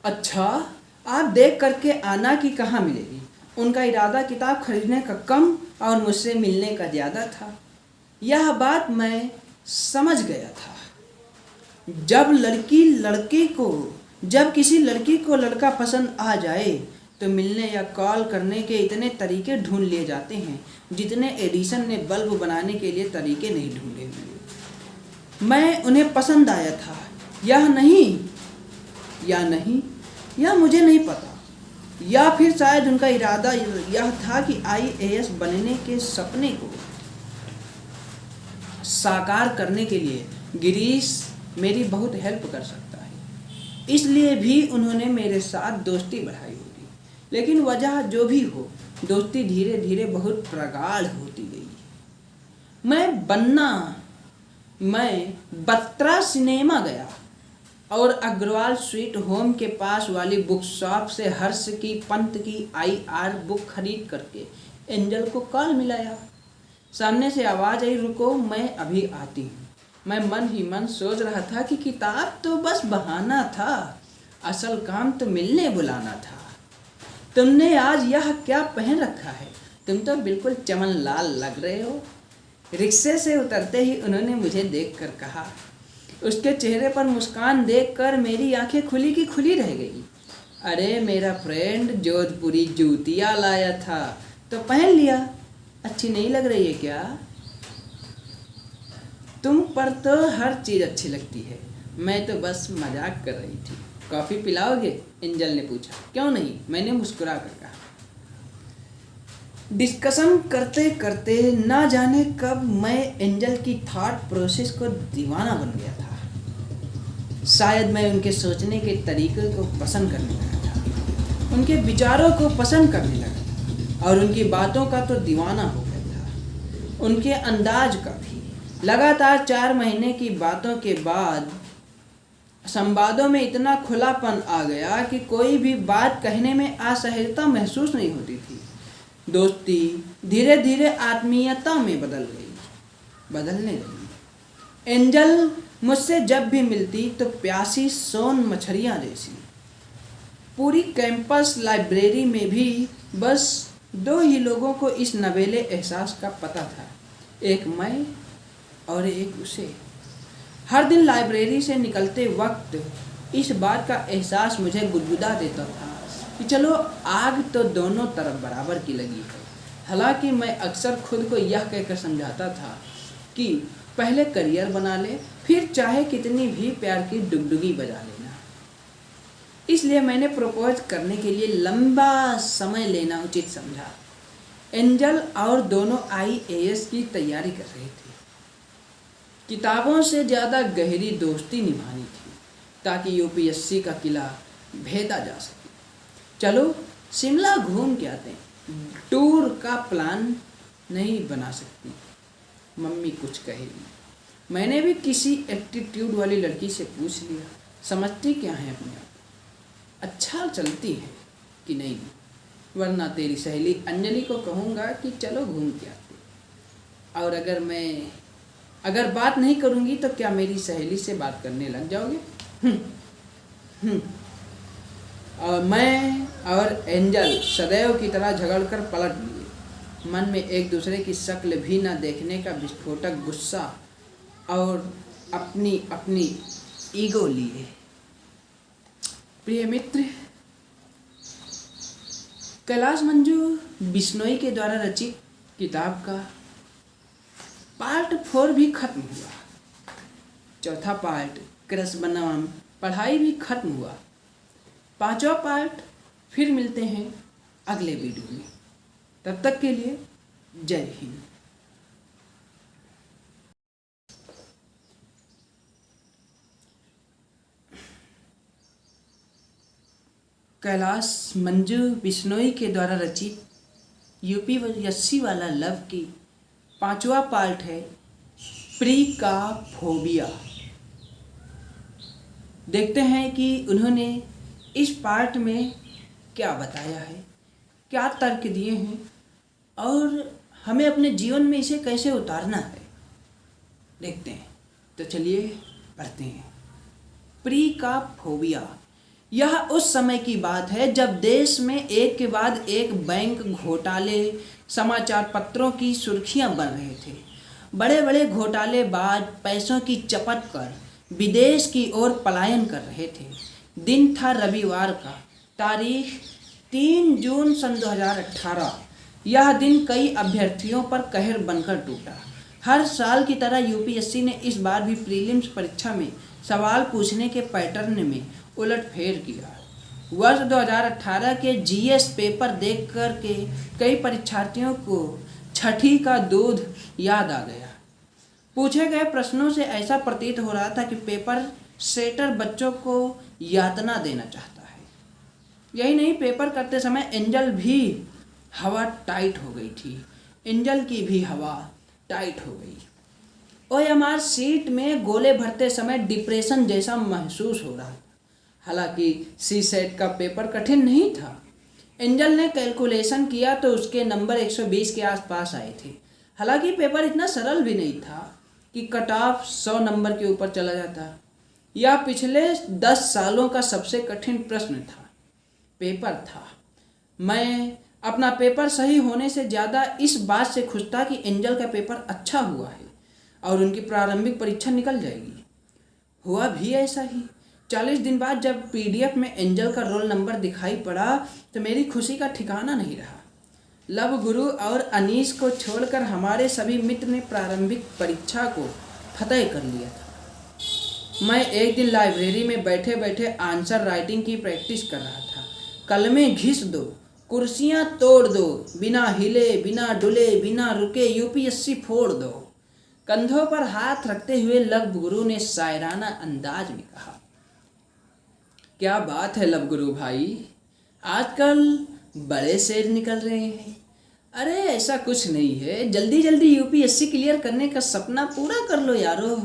अच्छा, आप देख करके आना कि कहाँ मिलेगी। उनका इरादा किताब खरीदने का कम और मुझसे मिलने का ज़्यादा था। यह बात मैं समझ गया था। जब किसी लड़की को लड़का पसंद आ जाए तो मिलने या कॉल करने के इतने तरीके ढूंढ लिए जाते हैं जितने एडिसन ने बल्ब बनाने के लिए तरीके नहीं ढूंढे हुए। मैं उन्हें पसंद आया था या नहीं यह मुझे नहीं पता, या फिर शायद उनका इरादा यह था कि IAS बनने के सपने को साकार करने के लिए गिरीश मेरी बहुत हेल्प कर सकता है, इसलिए भी उन्होंने मेरे साथ दोस्ती बढ़ाई होगी। लेकिन वजह जो भी हो, दोस्ती धीरे धीरे बहुत प्रगाढ़ होती गई। मैं बत्रा सिनेमा गया और अग्रवाल स्वीट होम के पास वाली बुक शॉप से हर्ष की पंत की IR बुक खरीद करके एंजल को कॉल मिलाया। सामने से आवाज़ आई, रुको मैं अभी आती हूँ। मैं मन ही मन सोच रहा था कि किताब तो बस बहाना था, असल काम तो मिलने बुलाना था। तुमने आज यह क्या पहन रखा है? तुम तो बिल्कुल चमन लाल लग रहे हो। रिक्शे से उतरते ही उन्होंने मुझे देखकर कहा। उसके चेहरे पर मुस्कान देखकर मेरी आंखें खुली की खुली रह गई। अरे मेरा फ्रेंड जोधपुरी जूतियाँ लाया था तो पहन लिया, अच्छी नहीं लग रही है क्या? तुम पर तो हर चीज़ अच्छी लगती है, मैं तो बस मजाक कर रही थी। कॉफ़ी पिलाओगे? एंजल ने पूछा। क्यों नहीं, मैंने मुस्कुरा कर कहा। डिस्कशन करते करते ना जाने कब मैं एंजल की थॉट प्रोसेस को दीवाना बन गया था। शायद मैं उनके सोचने के तरीके को पसंद करने लगा था, उनके विचारों को पसंद करने लगा था और उनकी बातों का तो दीवाना हो गया था, उनके अंदाज का भी। लगातार 4 महीने की बातों के बाद संवादों में इतना खुलापन आ गया कि कोई भी बात कहने में असहजता महसूस नहीं होती थी। दोस्ती धीरे धीरे आत्मीयता में बदलने लगी। एंजल मुझसे जब भी मिलती तो प्यासी सोन मछलियाँ जैसी। पूरी कैंपस लाइब्रेरी में भी बस 2 ही लोगों को इस नवेले एहसास का पता था, एक मैं और एक उसे। हर दिन लाइब्रेरी से निकलते वक्त इस बात का एहसास मुझे गुदगुदा देता था कि चलो आग तो दोनों तरफ बराबर की लगी है। हालांकि मैं अक्सर खुद को यह कहकर समझाता था कि पहले करियर बना ले, फिर चाहे कितनी भी प्यार की डुगडुगी बजा लेना। इसलिए मैंने प्रपोज करने के लिए लंबा समय लेना उचित समझा। एंजल और दोनों IAS की तैयारी कर रहे थे। किताबों से ज़्यादा गहरी दोस्ती निभानी थी ताकि UPSC का किला भेदा जा सके। चलो शिमला घूम के आते हैं, टूर का प्लान नहीं बना सकती, मम्मी कुछ कहेगी। मैंने भी किसी एटीट्यूड वाली लड़की से पूछ लिया, समझती क्या है अपने आप, अच्छा चलती है कि नहीं, वरना तेरी सहेली अंजलि को कहूँगा कि चलो घूम के आते। और अगर बात नहीं करूँगी तो क्या मेरी सहेली से बात करने लग जाओगे? और मैं और एंजल सदैव की तरह झगड़कर पलट लिए, मन में एक दूसरे की शक्ल भी न देखने का विस्फोटक गुस्सा और अपनी ईगो लिए। प्रिय मित्र, कैलाश मंजू बिश्नोई के द्वारा रचित किताब का पार्ट 4 भी खत्म हुआ। चौथा पार्ट क्रश बनाम पढ़ाई भी खत्म हुआ। 5वां पार्ट फिर मिलते हैं अगले वीडियो में। तब तक के लिए जय हिंद। कैलाश मंजू बिश्नोई के द्वारा रचित UPSC वाला लव की 5वां पार्ट है प्री का फोबिया। देखते हैं कि उन्होंने इस पार्ट में क्या बताया है, क्या तर्क दिए हैं और हमें अपने जीवन में इसे कैसे उतारना है। देखते हैं, तो चलिए पढ़ते हैं। प्री का फोबिया। यह उस समय की बात है जब देश में एक के बाद एक बैंक घोटाले समाचार पत्रों की सुर्खियां बन रहे थे। बड़े बड़े घोटालेबाज पैसों की चपत कर विदेश की ओर पलायन कर रहे थे। दिन था रविवार का, तारीख 3 जून सन 2018। यह दिन कई अभ्यर्थियों पर कहर बनकर टूटा। हर साल की तरह UPSC ने इस बार भी प्रीलिम्स परीक्षा में सवाल पूछने के पैटर्न में उलटफेर किया। वर्ष 2018 के GS पेपर देख कर के कई परीक्षार्थियों को छठी का दूध याद आ गया। पूछे गए प्रश्नों से ऐसा प्रतीत हो रहा था कि पेपर सेटर बच्चों को यातना देना चाहता है। यही नहीं, पेपर करते समय एंजल भी हवा टाइट हो गई थी। एंजल की भी हवा टाइट हो गई। OMR सीट में गोले भरते समय डिप्रेशन जैसा महसूस हो रहा था। हालांकि CSET का पेपर कठिन नहीं था। एंजल ने कैलकुलेशन किया तो उसके नंबर 120 के आसपास आए थे। हालांकि पेपर इतना सरल भी नहीं था कि कट ऑफ 100 नंबर के ऊपर चला जाता। यह पिछले 10 सालों का सबसे कठिन प्रश्न पेपर था। मैं अपना पेपर सही होने से ज़्यादा इस बात से खुश था कि एंजल का पेपर अच्छा हुआ है और उनकी प्रारंभिक परीक्षा निकल जाएगी। हुआ भी ऐसा ही। 40 दिन बाद जब PDF में एंजल का रोल नंबर दिखाई पड़ा तो मेरी खुशी का ठिकाना नहीं रहा। लव गुरु और अनीस को छोड़कर हमारे सभी मित्र ने प्रारंभिक परीक्षा को फतह कर लिया था। मैं एक दिन लाइब्रेरी में बैठे बैठे आंसर राइटिंग की प्रैक्टिस कर रहा था। कलमें घिस दो, कुर्सियां तोड़ दो, बिना हिले बिना डुले बिना रुके UPSC फोड़ दो। कंधों पर हाथ रखते हुए लव गुरु ने शायराना अंदाज में कहा, क्या बात है लव गुरु भाई, आजकल बड़े शेर निकल रहे हैं। अरे ऐसा कुछ नहीं है, जल्दी जल्दी यूपीएससी क्लियर करने का सपना पूरा कर लो यारो।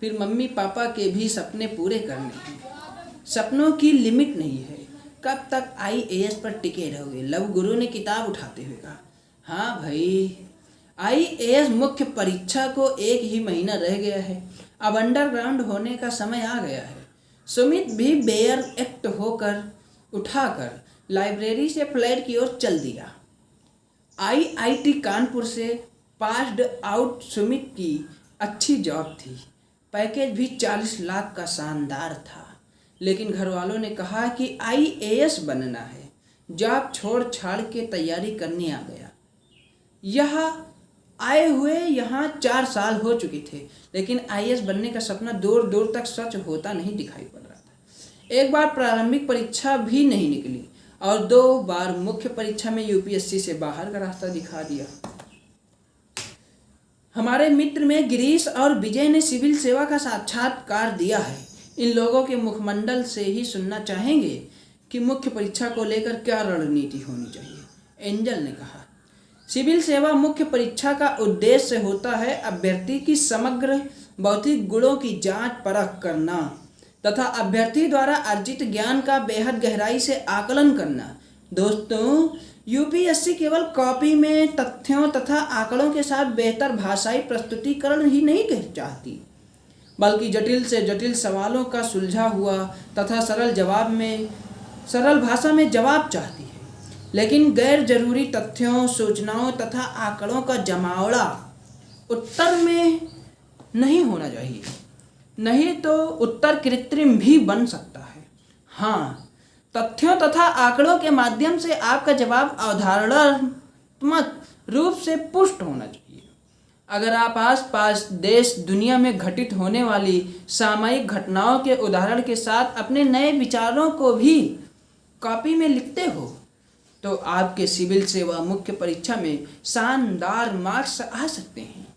फिर मम्मी पापा के भी सपने पूरे करने हैं। सपनों की लिमिट नहीं है, कब तक आईएएस पर टिके रहोगे? लव गुरु ने किताब उठाते हुए कहा। हाँ भाई, आईएएस मुख्य परीक्षा को 1 ही महीना रह गया है। अब अंडरग्राउंड होने का समय आ गया है। सुमित भी बेयर एक्ट होकर उठाकर लाइब्रेरी से फ्लैट की ओर चल दिया। आईआईटी कानपुर से पास्ड आउट सुमित की अच्छी जॉब थी। पैकेज भी 40 लाख का शानदार था। लेकिन घर वालों ने कहा कि आईएएस बनना है। जॉब छोड़ छाड़ के तैयारी करने आ गया। आए हुए यहाँ 4 साल हो चुके थे, लेकिन आईएएस बनने का सपना दूर दूर तक सच होता नहीं दिखाई पड़ रहा था। एक बार प्रारंभिक परीक्षा भी नहीं निकली और 2 बार मुख्य परीक्षा में यूपीएससी से बाहर का रास्ता दिखा दिया। हमारे मित्र में गिरीश और विजय ने सिविल सेवा का साक्षात्कार दिया है। इन लोगों के मुखमंडल से ही सुनना चाहेंगे कि मुख्य परीक्षा को लेकर क्या रणनीति होनी चाहिए। एंजल ने कहा, सिविल सेवा मुख्य परीक्षा का उद्देश्य होता है अभ्यर्थी की समग्र भौतिक गुणों की जांच परख करना तथा अभ्यर्थी द्वारा अर्जित ज्ञान का बेहद गहराई से आकलन करना। दोस्तों, यूपीएससी केवल कॉपी में तथ्यों तथा आंकड़ों के साथ बेहतर भाषाई प्रस्तुतिकरण ही नहीं चाहती, बल्कि जटिल से जटिल सवालों का सुलझा हुआ तथा सरल भाषा में जवाब चाहती है। लेकिन गैर जरूरी तथ्यों, सूचनाओं तथा आंकड़ों का जमावड़ा उत्तर में नहीं होना चाहिए, नहीं तो उत्तर कृत्रिम भी बन सकता है। हाँ, तथ्यों तथा आंकड़ों के माध्यम से आपका जवाब अवधारणात्मक रूप से पुष्ट होना चाहिए। अगर आप आसपास देश दुनिया में घटित होने वाली सामयिक घटनाओं के उदाहरण के साथ अपने नए विचारों को भी कॉपी में लिखते हो तो आपके सिविल सेवा मुख्य परीक्षा में शानदार मार्क्स आ सकते हैं।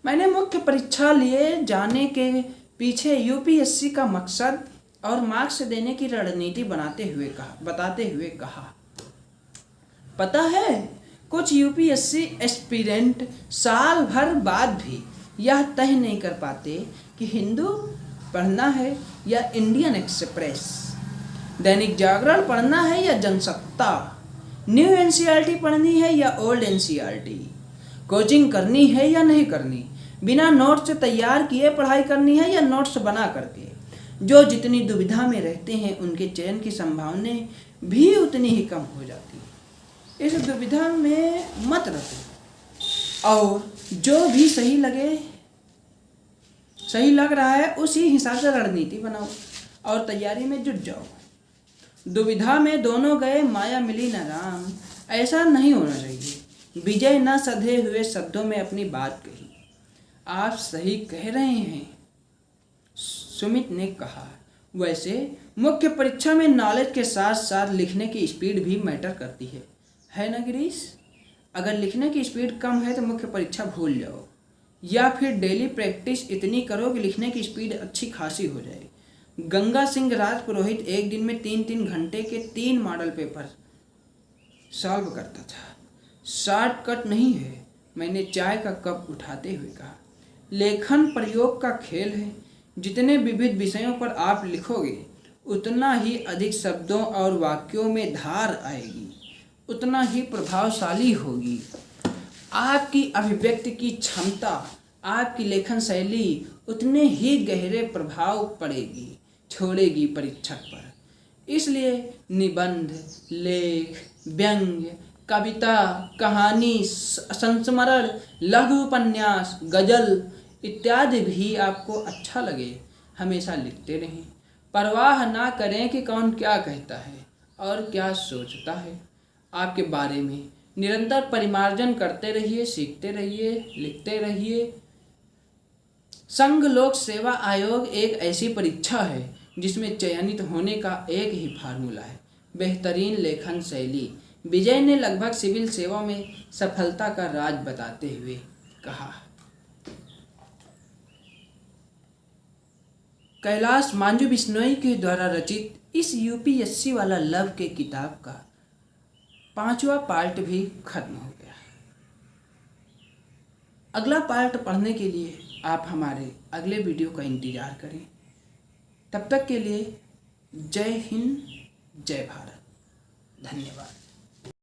मैंने मुख्य परीक्षा लिए जाने के पीछे यूपीएससी का मकसद और मार्क्स देने की रणनीति बताते हुए कहा, पता है, कुछ यूपीएससी एस्पिरेंट साल भर बाद भी यह तय नहीं कर पाते कि हिंदू पढ़ना है या इंडियन एक्सप्रेस, दैनिक जागरण पढ़ना है या जनसत्ता, न्यू एनसीईआरटी पढ़नी है या ओल्ड एनसीईआरटी, कोचिंग करनी है या नहीं करनी, बिना नोट्स तैयार किए पढ़ाई करनी है या नोट्स बना करके। जो जितनी दुविधा में रहते हैं उनके चयन की संभावना भी उतनी ही कम हो जाती है। इस दुविधा में मत रहो और जो भी सही लग रहा है उसी हिसाब से रणनीति बनाओ और तैयारी में जुट जाओ। दुविधा में दोनों गए, माया मिली न राम, ऐसा नहीं होना चाहिए। विजय न सधे हुए शब्दों में अपनी बात कही। आप सही कह रहे हैं, सुमित ने कहा। वैसे मुख्य परीक्षा में नॉलेज के साथ साथ लिखने की स्पीड भी मैटर करती है ना गिरीश? अगर लिखने की स्पीड कम है तो मुख्य परीक्षा भूल जाओ, या फिर डेली प्रैक्टिस इतनी करो कि लिखने की स्पीड अच्छी खासी हो जाए। गंगा सिंह राजपुरोहित एक दिन में 3-3 घंटे के 3 मॉडल पेपर सॉल्व करता था। शॉर्टकट नहीं है, मैंने चाय का कप उठाते हुए कहा। लेखन प्रयोग का खेल है। जितने विविध विषयों पर आप लिखोगे उतना ही अधिक शब्दों और वाक्यों में धार आएगी, उतना ही प्रभावशाली होगी। आपकी अभिव्यक्ति की क्षमता, आपकी लेखन शैली उतने ही गहरे प्रभाव छोड़ेगी परीक्षक पर। इसलिए निबंध, लेख, व्यंग्य, कविता, कहानी, संस्मरण, लघु उपन्यास, गजल इत्यादि भी आपको अच्छा लगे हमेशा लिखते रहें। परवाह ना करें कि कौन क्या कहता है और क्या सोचता है आपके बारे में। निरंतर परिमार्जन करते रहिए, सीखते रहिए, लिखते रहिए। संघ लोक सेवा आयोग एक ऐसी परीक्षा है जिसमें चयनित होने का एक ही फार्मूला है, बेहतरीन लेखन शैली। विजय ने लगभग सिविल सेवा में सफलता का राज बताते हुए कहा। कैलाश मांझू बिश्नोई के द्वारा रचित इस यूपीएससी वाला लव के किताब का 5वां पार्ट भी खत्म हो गया। अगला पार्ट पढ़ने के लिए आप हमारे अगले वीडियो का इंतज़ार करें। तब तक के लिए जय हिंद, जय भारत, धन्यवाद।